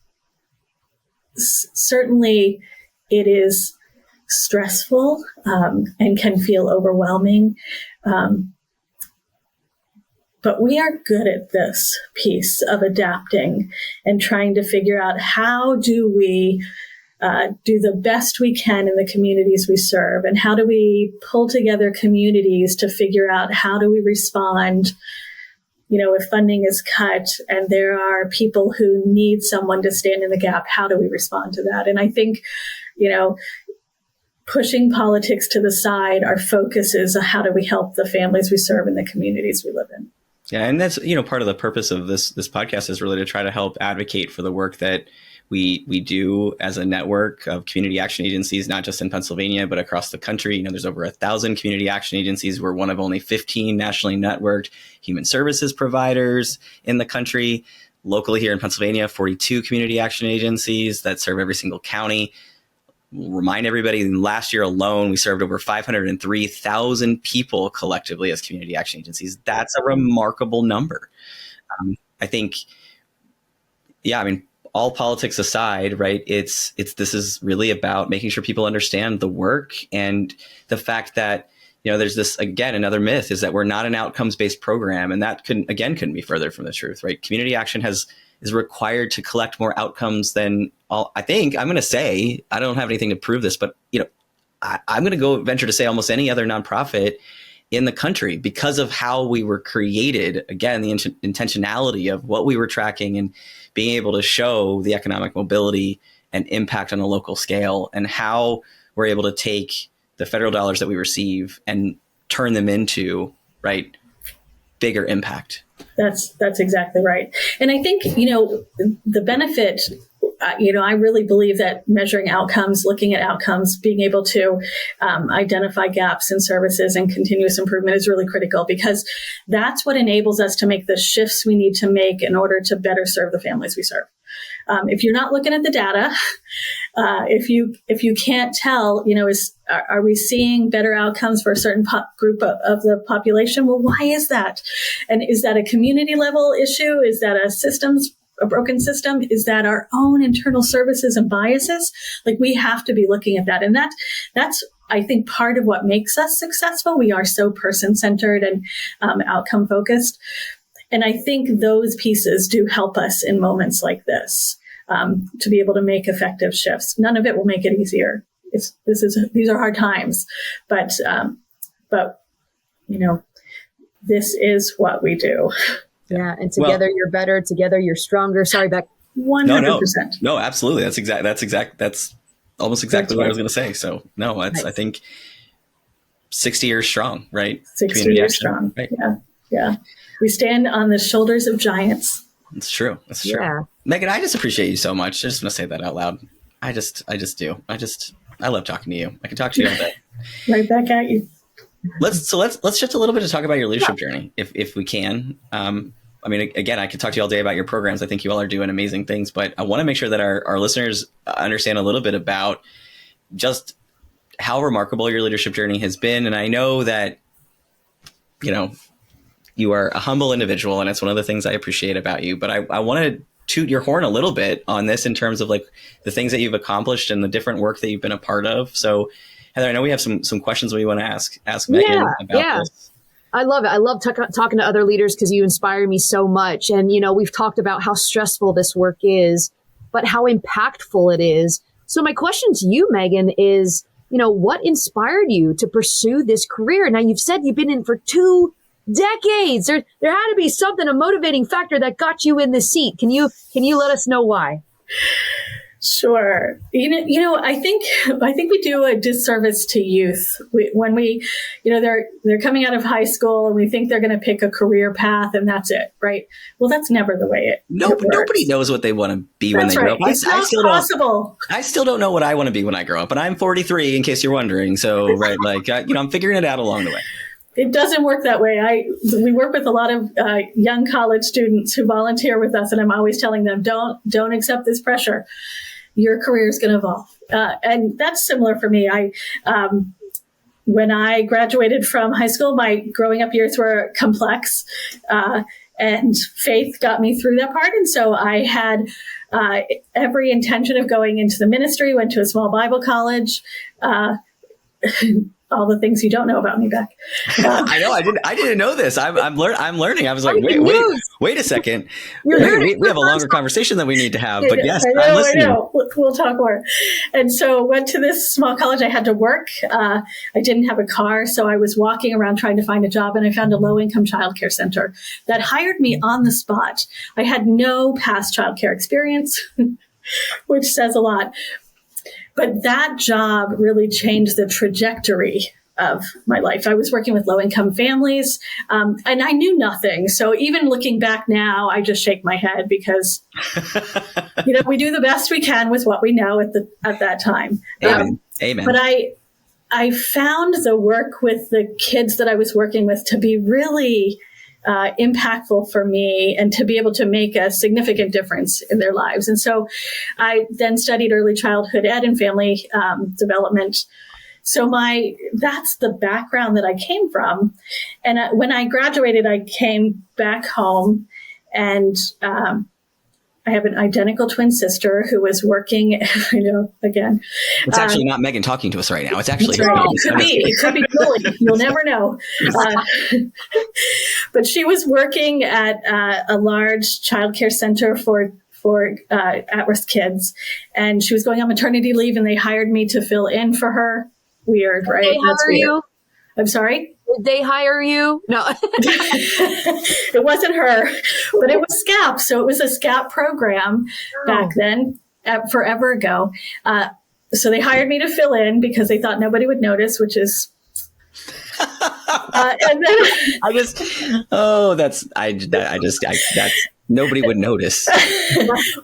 S3: certainly it is stressful and can feel overwhelming. But we are good at this piece of adapting and trying to figure out how do we do the best we can in the communities we serve, and how do we pull together communities to figure out how do we respond, if funding is cut and there are people who need someone to stand in the gap, how do we respond to that? And I think, pushing politics to the side, our focus is how do we help the families we serve in the communities we live in.
S1: Yeah, and that's part of the purpose of this podcast is really to try to help advocate for the work that we do as a network of community action agencies, not just in Pennsylvania, but across the country. There's over 1,000 community action agencies. We're one of only 15 nationally networked human services providers in the country. Locally here in Pennsylvania, 42 community action agencies that serve every single county. We'll remind everybody, last year alone, we served over 503,000 people collectively as community action agencies. That's a remarkable number. I think, all politics aside, right? This is really about making sure people understand the work, and the fact that, there's this, again, another myth is that we're not an outcomes-based program. And that couldn't be further from the truth, right? Community action is required to collect more outcomes than I think I'm going to say, I don't have anything to prove this, but I'm going to go venture to say almost any other nonprofit in the country, because of how we were created. Again, the intentionality of what we were tracking and being able to show the economic mobility and impact on a local scale, and how we're able to take the federal dollars that we receive and turn them into, right, bigger impact.
S3: That's exactly right. And I think, the benefit, I really believe that measuring outcomes, looking at outcomes, being able to identify gaps in services and continuous improvement is really critical, because that's what enables us to make the shifts we need to make in order to better serve the families we serve. If you're not looking at the data, if you can't tell, are we seeing better outcomes for a certain group of the population? Well, why is that? And is that a community level issue? Is that a broken system? Is that our own internal services and biases? We have to be looking at that. And that's, I think, part of what makes us successful. We are so person-centered and outcome-focused. And I think those pieces do help us in moments like this, to be able to make effective shifts. None of it will make it easier. These are hard times, but this is what we do.
S2: Yeah. And together you're better. Together you're stronger. Sorry, Beck.
S3: 100%.
S1: No, absolutely. That's almost exactly what I was going to say. So no, nice. I think 60 years strong, right?
S3: 60 years strong. Right? Yeah. We stand on the shoulders of giants.
S1: It's true. It's true. Yeah. Megan, I just appreciate you so much. I just want to say that out loud. I just do. I love talking to you. I can talk to you all day.
S3: Right back at you.
S1: Let's shift a little bit to talk about your leadership journey, if we can. I mean, again, I could talk to you all day about your programs. I think you all are doing amazing things, but I want to make sure that our listeners understand a little bit about just how remarkable your leadership journey has been. And I know that, you are a humble individual, and it's one of the things I appreciate about you, but I want to toot your horn a little bit on this in terms of like the things that you've accomplished and the different work that you've been a part of. So Heather, I know we have some questions we want to ask Megan about this.
S2: I love it. I love talking to other leaders because you inspire me so much. And, we've talked about how stressful this work is, but how impactful it is. So my question to you, Megan, is, what inspired you to pursue this career? Now, you've said you've been in for 2 decades. There had to be something, a motivating factor that got you in this seat. Can you let us know why?
S3: Sure. I think we do a disservice to youth when they're coming out of high school and we think they're going to pick a career path and that's it, right? Well, that's never the way it works.
S1: Nobody knows what they want to be when they grow up.
S3: It's not possible.
S1: I still don't know what I want to be when I grow up, and I'm 43 in case you're wondering. So, right, I'm figuring it out along the way.
S3: It doesn't work that way. We work with a lot of young college students who volunteer with us, and I'm always telling them, don't accept this pressure. Your career is going to evolve. And that's similar for me. When I graduated from high school, my growing up years were complex, and faith got me through that part. And so I had every intention of going into the ministry, went to a small Bible college, all the things you don't know about me, Beck.
S1: I know. I didn't know this. I'm learning. I was like, wait a second. We have a longer conversation that we need to have. But yes, I'm listening. I know.
S3: We'll talk more. And so went to this small college. I had to work. I didn't have a car, so I was walking around trying to find a job, and I found a low-income childcare center that hired me on the spot. I had no past childcare experience, which says a lot. But that job really changed the trajectory of my life. I was working with low-income families, and I knew nothing. So even looking back now, I just shake my head because, we do the best we can with what we know at that time.
S1: Amen.
S3: But I found the work with the kids that I was working with to be really impactful for me and to be able to make a significant difference in their lives. And so I then studied early childhood ed and family development. So that's the background that I came from. And when I graduated, I came back home, and I have an identical twin sister who was working, again.
S1: It's actually not Megan talking to us right now. It's actually
S3: right. It could be Julie. You'll never know. But she was working at a large childcare center for at-risk kids. And she was going on maternity leave, and they hired me to fill in for her. Weird, right?
S2: Did they hire you?
S3: I'm sorry?
S2: Did they hire you? No.
S3: It wasn't her, but it was SCCAP. So it was a SCCAP program back then, forever ago. So they hired me to fill in because they thought nobody would notice, which is... and then
S1: nobody would notice.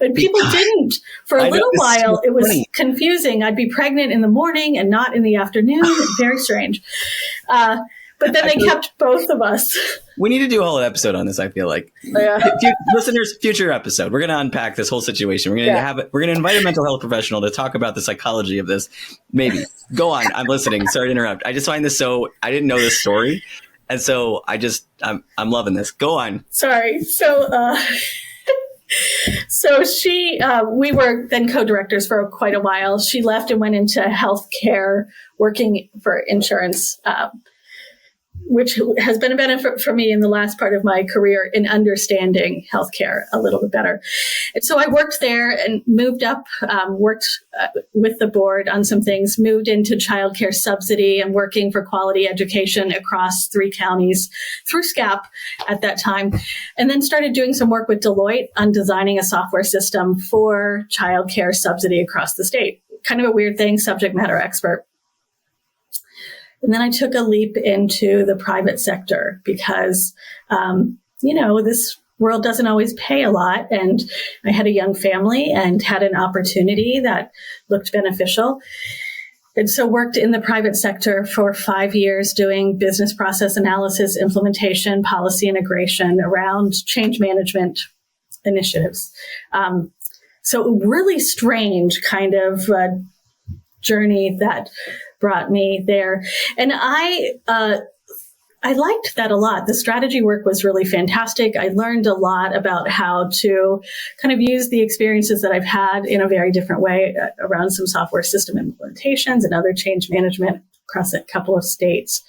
S3: And people didn't. For a little while, it was confusing. I'd be pregnant in the morning and not in the afternoon. Very strange. But then they kept both of us.
S1: We need to do a whole episode on this, I feel like. Listeners, future episode. We're going to unpack this whole situation. We're going to invite a mental health professional to talk about the psychology of this. Maybe. Go on. I'm listening. Sorry to interrupt. I just find this I didn't know this story. And so I'm loving this. Go on.
S3: Sorry. So we were then co-directors for quite a while. She left and went into healthcare, working for insurance. which has been a benefit for me in the last part of my career in understanding healthcare a little bit better. And so I worked there and moved up, worked with the board on some things, moved into childcare subsidy and working for quality education across 3 counties through SCCAP at that time, and then started doing some work with Deloitte on designing a software system for childcare subsidy across the state. Kind of a weird thing, subject matter expert. And then I took a leap into the private sector because, this world doesn't always pay a lot. And I had a young family and had an opportunity that looked beneficial. And so worked in the private sector for 5 years doing business process analysis, implementation, policy integration around change management initiatives. So really strange kind of journey that brought me there. And I liked that a lot. The strategy work was really fantastic. I learned a lot about how to kind of use the experiences that I've had in a very different way around some software system implementations and other change management across a couple of states.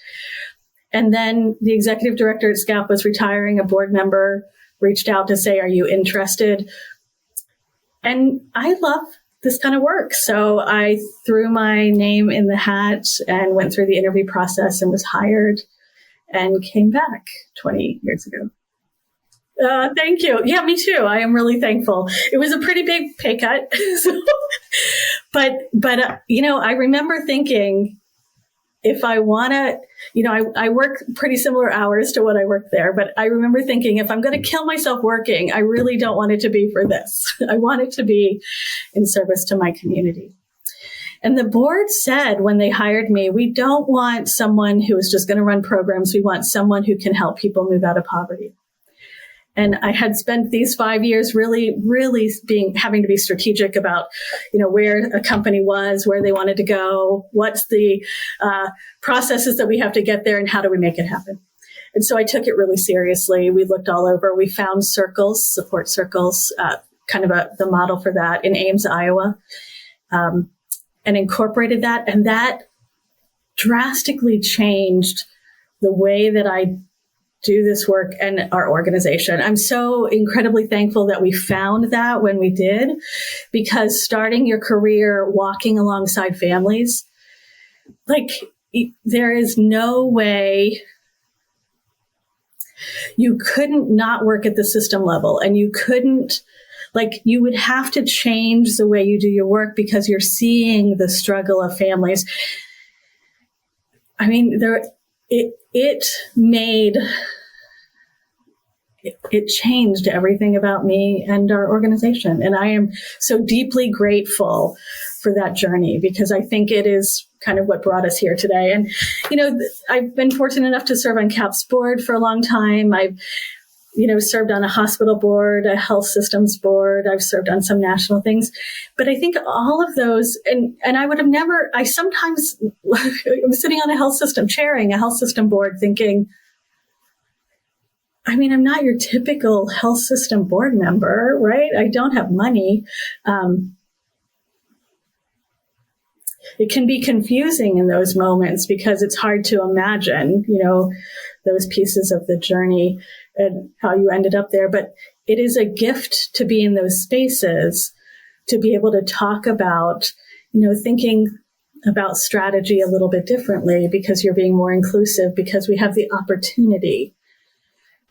S3: And then the executive director at SCCAP was retiring. A board member reached out to say, are you interested? And I love this kind of work. So I threw my name in the hat and went through the interview process and was hired and came back 20 years ago. Thank you. Yeah, me too. I am really thankful. It was a pretty big pay cut. But I remember thinking, if I want to, I work pretty similar hours to what I work there, but I remember thinking, if I'm going to kill myself working, I really don't want it to be for this. I want it to be in service to my community. And the board said when they hired me, we don't want someone who is just going to run programs. We want someone who can help people move out of poverty. And I had spent these 5 years really, really having to be strategic about, where a company was, where they wanted to go, what's the processes that we have to get there, and how do we make it happen. And so I took it really seriously. We looked all over. We found circles, support circles, kind of the model for that in Ames, Iowa, and incorporated that. And that drastically changed the way that I do this work and our organization. I'm so incredibly thankful that we found that when we did, because starting your career walking alongside families, there is no way you couldn't not work at the system level, and you couldn't, you would have to change the way you do your work because you're seeing the struggle of families. I mean, it changed everything about me and our organization. And I am so deeply grateful for that journey, because I think it is kind of what brought us here today. And, I've been fortunate enough to serve on CAAP's board for a long time. I've, served on a hospital board, a health systems board. I've served on some national things. But I think all of those, and I sometimes I'm sitting on a health system, chairing a health system board thinking, I'm not your typical health system board member, right? I don't have money. It can be confusing in those moments because it's hard to imagine, those pieces of the journey and how you ended up there. But it is a gift to be in those spaces, to be able to talk about, thinking about strategy a little bit differently because you're being more inclusive, because we have the opportunity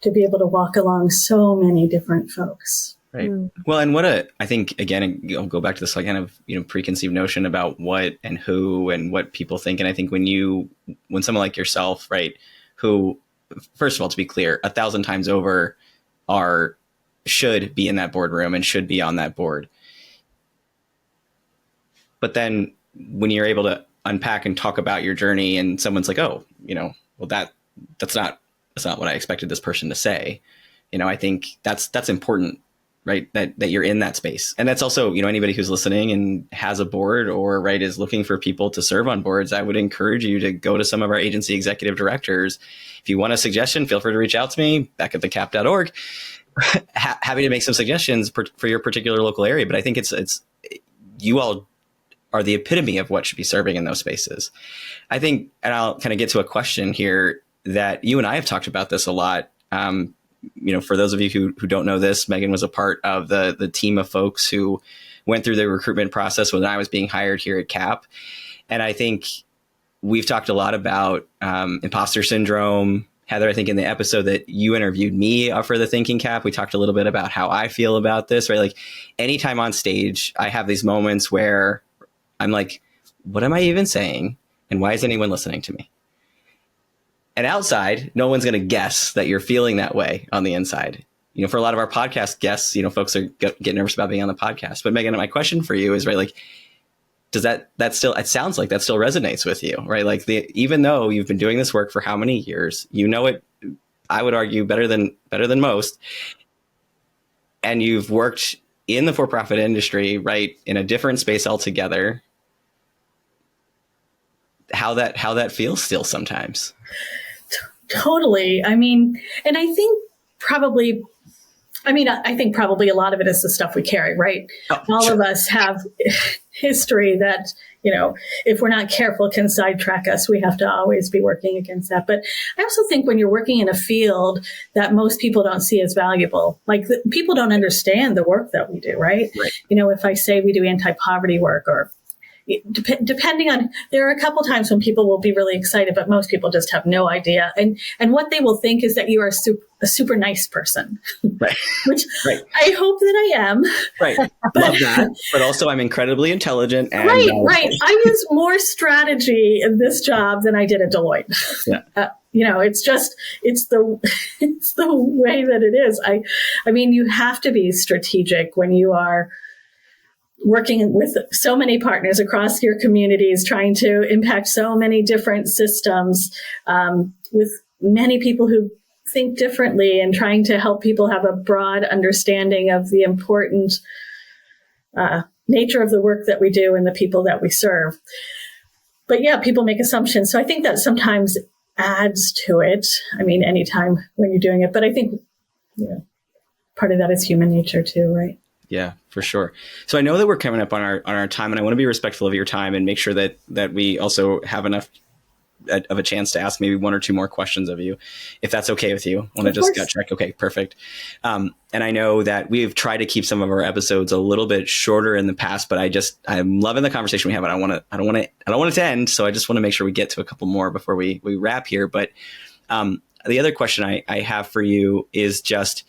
S3: to be able to walk along so many different folks.
S1: Right. Well, and I think, again, I'll go back to this kind of, preconceived notion about what and who and what people think. And I think when someone like yourself, right, who, first of all, to be clear, 1,000 times over should be in that boardroom and should be on that board. But then when you're able to unpack and talk about your journey and someone's like, oh, well, that's not what I expected this person to say. I think that's important, right? That you're in that space. And that's also, anybody who's listening and has a board or, right, is looking for people to serve on boards, I would encourage you to go to some of our agency executive directors. If you want a suggestion, feel free to reach out to me, beck@thecaap.org. Happy to make some suggestions for your particular local area. But I think it's you all are the epitome of what should be serving in those spaces. I think, and I'll kind of get to a question here, that you and I have talked about this a lot. For those of you who don't know this, Megan was a part of the team of folks who went through the recruitment process when I was being hired here at CAAP. And I think we've talked a lot about imposter syndrome. Heather, I think in the episode that you interviewed me for the Thinking CAAP, we talked a little bit about how I feel about this, right? Like anytime on stage, I have these moments where I'm like, what am I even saying? And why is anyone listening to me? And outside, no one's going to guess that you're feeling that way on the inside. For a lot of our podcast guests, folks are get nervous about being on the podcast. But Megan, my question for you is, right, like, does that still, it sounds like that still resonates with you, right? Like even though you've been doing this work for how many years, it, I would argue better than most. And you've worked in the for-profit industry, right, in a different space altogether. How that feels still sometimes.
S3: Totally. I mean, and I think probably a lot of it is the stuff we carry, right?
S1: Oh,
S3: All
S1: sure.
S3: of us have history that, if we're not careful, can sidetrack us. We have to always be working against that. But I also think when you're working in a field that most people don't see as valuable, like people don't understand the work that we do, right?
S1: Right.
S3: If I say we do anti-poverty work or depending on, there are a couple times when people will be really excited, but most people just have no idea. And what they will think is that you are a super nice person,
S1: Right.
S3: which
S1: Right.
S3: I hope that I am.
S1: Right. Love that. But also I'm incredibly intelligent. And,
S3: Right. I use more strategy in this job than I did at Deloitte.
S1: Yeah.
S3: It's the way that it is. I mean, you have to be strategic when you are working with so many partners across your communities, trying to impact so many different systems, with many people who think differently and trying to help people have a broad understanding of the important nature of the work that we do and the people that we serve. But yeah, people make assumptions. So I think that sometimes adds to it. I mean, anytime when you're doing it, but I think part of that is human nature too, right?
S1: Yeah, for sure. So I know that we're coming up on our time, and I want to be respectful of your time and make sure that we also have enough of a chance to ask maybe one or two more questions of you, if that's okay with you. I want to just gut check. Okay, perfect. And I know that we've tried to keep some of our episodes a little bit shorter in the past, but I'm loving the conversation we have, and I don't want it to end. So I just want to make sure we get to a couple more before we wrap here. But the other question I have for you is just,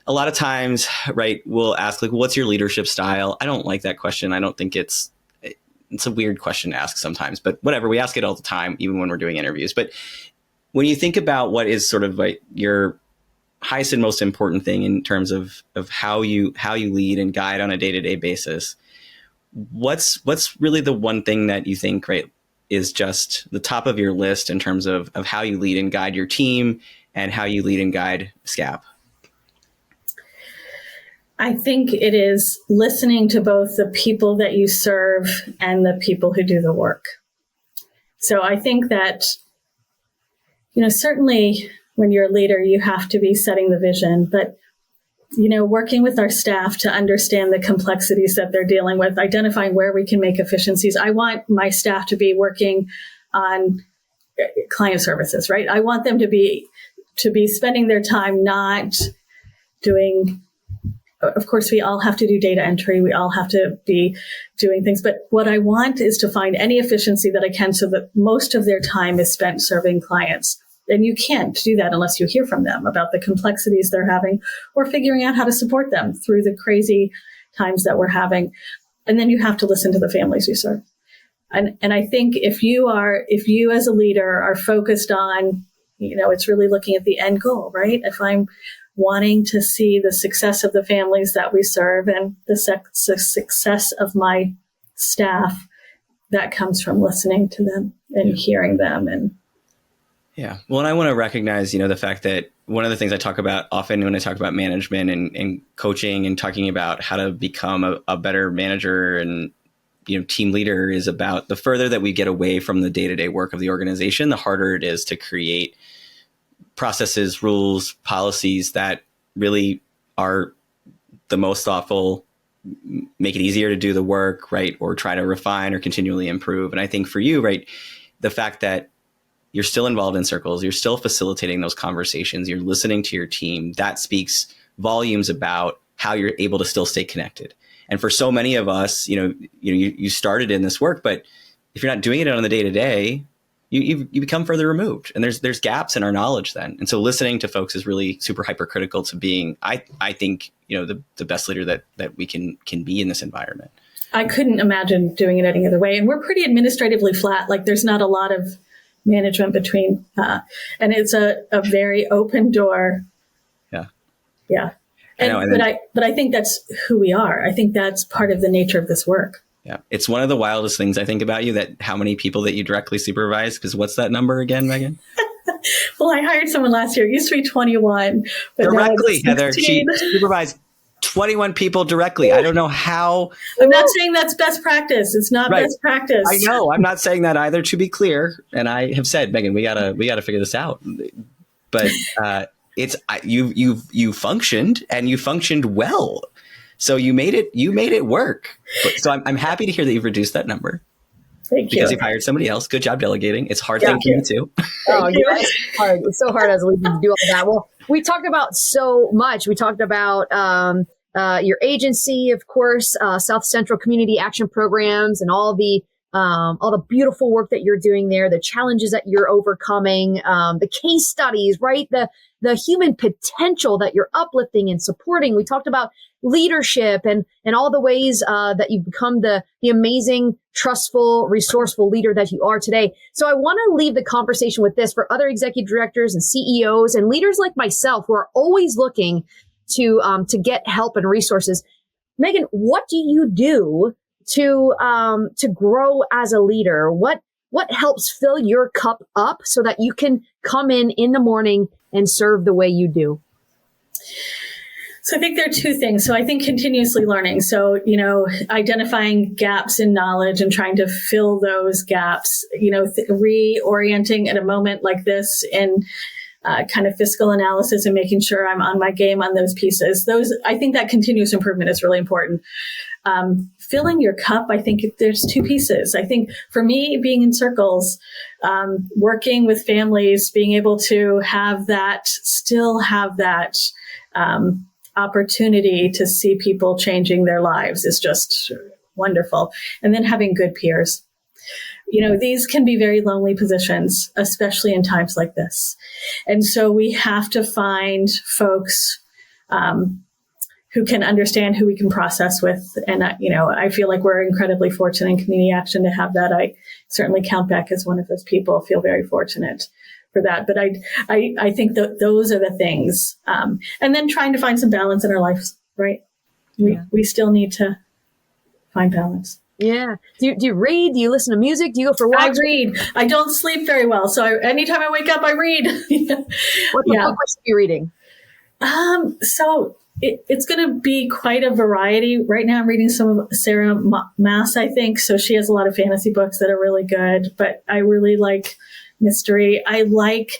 S1: a lot of times, right, we'll ask, like, what's your leadership style? I don't like that question. I don't think it's a weird question to ask sometimes, but whatever. We ask it all the time, even when we're doing interviews. But when you think about what is sort of like your highest and most important thing in terms of how you lead and guide on a day-to-day basis, what's really the one thing that you think, right, is just the top of your list in terms of how you lead and guide your team and how you lead and guide SCCAP?
S3: I think it is listening to both the people that you serve and the people who do the work. So I think that, certainly when you're a leader, you have to be setting the vision, but, working with our staff to understand the complexities that they're dealing with, identifying where we can make efficiencies. I want my staff to be working on client services, right? I want them to be spending their time not doing. Of course, we all have to do data entry. We all have to be doing things. But what I want is to find any efficiency that I can so that most of their time is spent serving clients. And you can't do that unless you hear from them about the complexities they're having or figuring out how to support them through the crazy times that we're having. And then you have to listen to the families you serve. And I think if you as a leader are focused on, it's really looking at the end goal, right? If I'm wanting to see the success of the families that we serve and the success of my staff, that comes from listening to them and hearing them. And
S1: yeah, well, and I want to recognize, the fact that one of the things I talk about often when I talk about management and coaching and talking about how to become a better manager and team leader is about the further that we get away from the day-to-day work of the organization, the harder it is to create processes, rules, policies that really are the most thoughtful, make it easier to do the work, right? Or try to refine or continually improve. And I think for you, right, the fact that you're still involved in circles, you're still facilitating those conversations, you're listening to your team, that speaks volumes about how you're able to still stay connected. And for so many of us, you started in this work, but if you're not doing it on the day to day, you become further removed, and there's gaps in our knowledge then. And so listening to folks is really super hypercritical to being, I think, the best leader that we can be in this environment.
S3: I couldn't imagine doing it any other way. And we're pretty administratively flat. Like there's not a lot of management between, and it's a very open door.
S1: Yeah.
S3: Yeah. But I think that's who we are. I think that's part of the nature of this work.
S1: Yeah. It's one of the wildest things I think about you, that how many people that you directly supervise, because what's that number again, Megan?
S3: Well, I hired someone last year. It used to be 21. But
S1: directly, Heather. She supervised 21 people directly. I don't know how.
S3: I'm not saying that's best practice. It's not best practice.
S1: I know. I'm not saying that either, to be clear. And I have said, Megan, we gotta figure this out. But you functioned, and you functioned well. So you made it work. So I'm happy to hear that you've reduced that number.
S3: Thank you.
S1: Because you've hired somebody else. Good job delegating. It's a hard thing for me too.
S2: Oh, yeah, it's hard. It's so hard as a leader to do all that. Well, we talked about so much. We talked about your agency, of course, South Central Community Action Programs, and all the beautiful work that you're doing there, the challenges that you're overcoming, the case studies, right? The human potential that you're uplifting and supporting. We talked about leadership and all the ways that you've become the amazing, trustful, resourceful leader that you are today. So I want to leave the conversation with this for other executive directors and CEOs and leaders like myself who are always looking to get help and resources. Megan, what do you do to grow as a leader? What helps fill your cup up so that you can come in the morning and serve the way you do?
S3: So I think there are two things. So I think continuously learning. So, identifying gaps in knowledge and trying to fill those gaps, reorienting at a moment like this in kind of fiscal analysis and making sure I'm on my game on those pieces. I think that continuous improvement is really important. Filling your cup, I think there's two pieces. I think for me, being in circles, working with families, being able to still have that opportunity to see people changing their lives is just wonderful. And then having good peers. These can be very lonely positions, especially in times like this. And so we have to find folks who can understand, who we can process with. And, I feel like we're incredibly fortunate in community action to have that. I certainly count Beck as one of those people, feel very fortunate for that. But I think that those are the things. And then trying to find some balance in our lives, right? We still need to find balance.
S2: Yeah. Do you read? Do you listen to music? Do you go for walks?
S3: I read. I don't sleep very well. So anytime I wake up, I read.
S2: What book are you reading?
S3: So it's going to be quite a variety. Right now I'm reading some of Sarah Maas, I think. So she has a lot of fantasy books that are really good, but I really like mystery. I like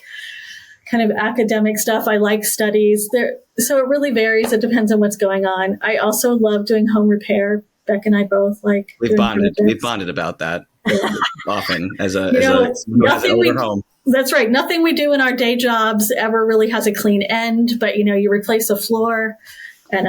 S3: kind of academic stuff. I like studies there. So it really varies. It depends on what's going on. I also love doing home repair. Beck and I both like.
S1: We've bonded about that often as a home.
S3: That's right. Nothing we do in our day jobs ever really has a clean end, but you replace a floor and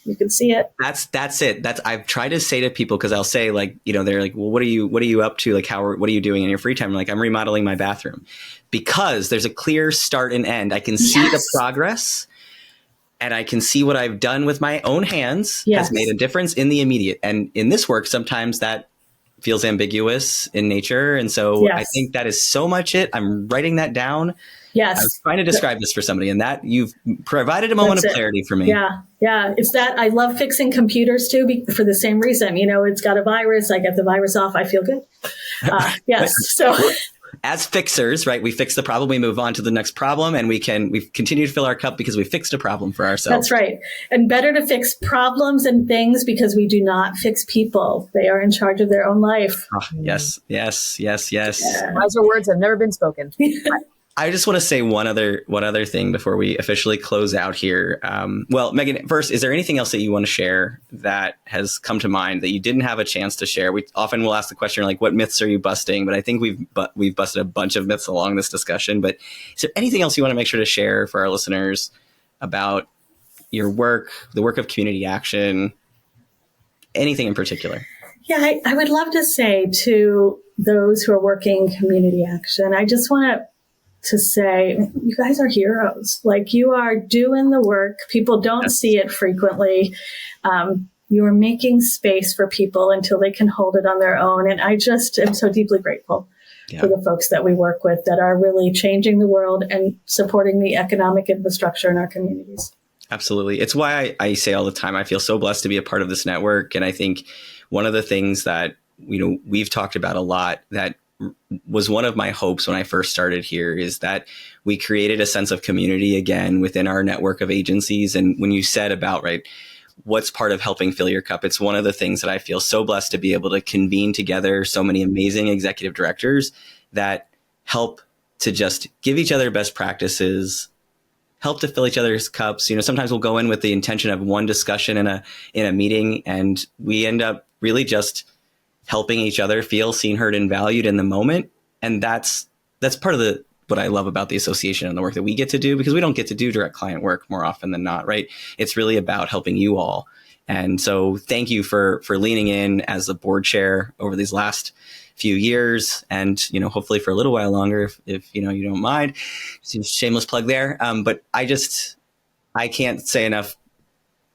S3: you can see it.
S1: That's it. I've tried to say to people, because I'll say they're like, well, what are you up to? Like, what are you doing in your free time? I'm like, I'm remodeling my bathroom, because there's a clear start and end. I can see the progress. And I can see what I've done with my own hands has made a difference in the immediate. And in this work, sometimes that feels ambiguous in nature. And so I think that is so much it. I'm writing that down.
S3: Yes.
S1: I was trying to describe this for somebody, and that you've provided a moment of clarity for me.
S3: Yeah. Yeah. It's that I love fixing computers too, for the same reason. It's got a virus. I get the virus off. I feel good. Yes. So
S1: as fixers, right, we fix the problem, we move on to the next problem, and we continue to fill our cup because we fixed a problem for ourselves.
S3: That's right. And better to fix problems and things, because we do not fix people. They are in charge of their own life.
S1: Oh, yes.
S2: Wiser words have never been spoken.
S1: I just want to say one other thing before we officially close out here. Well, Megan, first, is there anything else that you want to share that has come to mind that you didn't have a chance to share? We often will ask the question, like, what myths are you busting? But I think we've busted a bunch of myths along this discussion. But is there anything else you want to make sure to share for our listeners about your work, the work of community action, anything in particular?
S3: Yeah, I would love to say to those who are working community action, I just want to say, you guys are heroes. Like, you are doing the work. People don't see it frequently. You are making space for people until they can hold it on their own. And I just am so deeply grateful for the folks that we work with that are really changing the world and supporting the economic infrastructure in our communities.
S1: Absolutely. It's why I say all the time, I feel so blessed to be a part of this network. And I think one of the things that, we've talked about a lot that was one of my hopes when I first started here is that we created a sense of community again within our network of agencies. And when you said about, right, what's part of helping fill your cup, it's one of the things that I feel so blessed to be able to convene together so many amazing executive directors that help to just give each other best practices, help to fill each other's cups. Sometimes we'll go in with the intention of one discussion in a meeting, and we end up really just helping each other feel seen, heard, and valued in the moment. And that's part of what I love about the association and the work that we get to do, because we don't get to do direct client work more often than not, right? It's really about helping you all. And so thank you for leaning in as the board chair over these last few years, and hopefully for a little while longer if you don't mind. Shameless plug there. But I can't say enough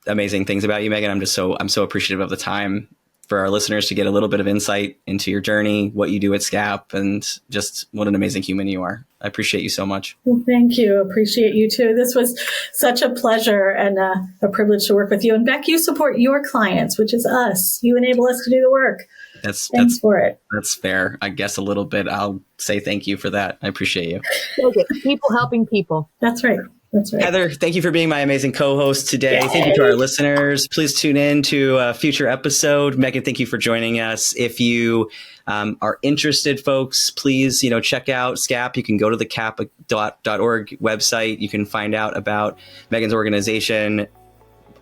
S1: amazing things about you, Megan. I'm so appreciative of the time for our listeners to get a little bit of insight into your journey, what you do at SCCAP, and just what an amazing human you are. I appreciate you so much.
S3: Well, thank you. Appreciate you too. This was such a pleasure and a privilege to work with you. And Beck, you support your clients, which is us. You enable us to do the work. Thanks for it.
S1: That's fair. I guess a little bit. I'll say thank you for that. I appreciate you.
S2: People helping people.
S3: That's right. That's right.
S1: Heather, thank you for being my amazing co-host today. Yay. Thank you to our listeners. Please tune in to a future episode. Megan, thank you for joining us. If you are interested, folks, please, check out SCCAP. You can go to the CAAP.org website. You can find out about Megan's organization,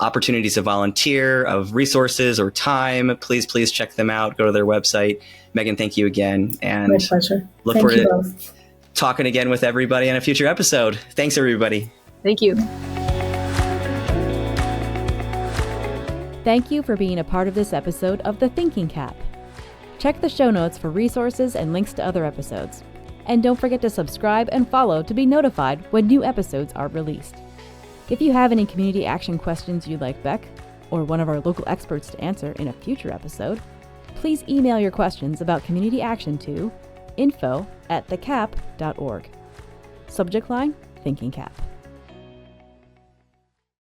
S1: opportunities to volunteer, of resources or time. Please check them out. Go to their website. Megan, thank you again. And
S3: my pleasure.
S1: Look forward to talking again with everybody on a future episode. Thanks, everybody.
S2: Thank you.
S4: Thank you for being a part of this episode of the Thinking CAAP. Check the show notes for resources and links to other episodes. And don't forget to subscribe and follow to be notified when new episodes are released. If you have any community action questions you'd like Beck or one of our local experts to answer in a future episode, please email your questions about community action to info@thecaap.org. Subject line, Thinking CAAP.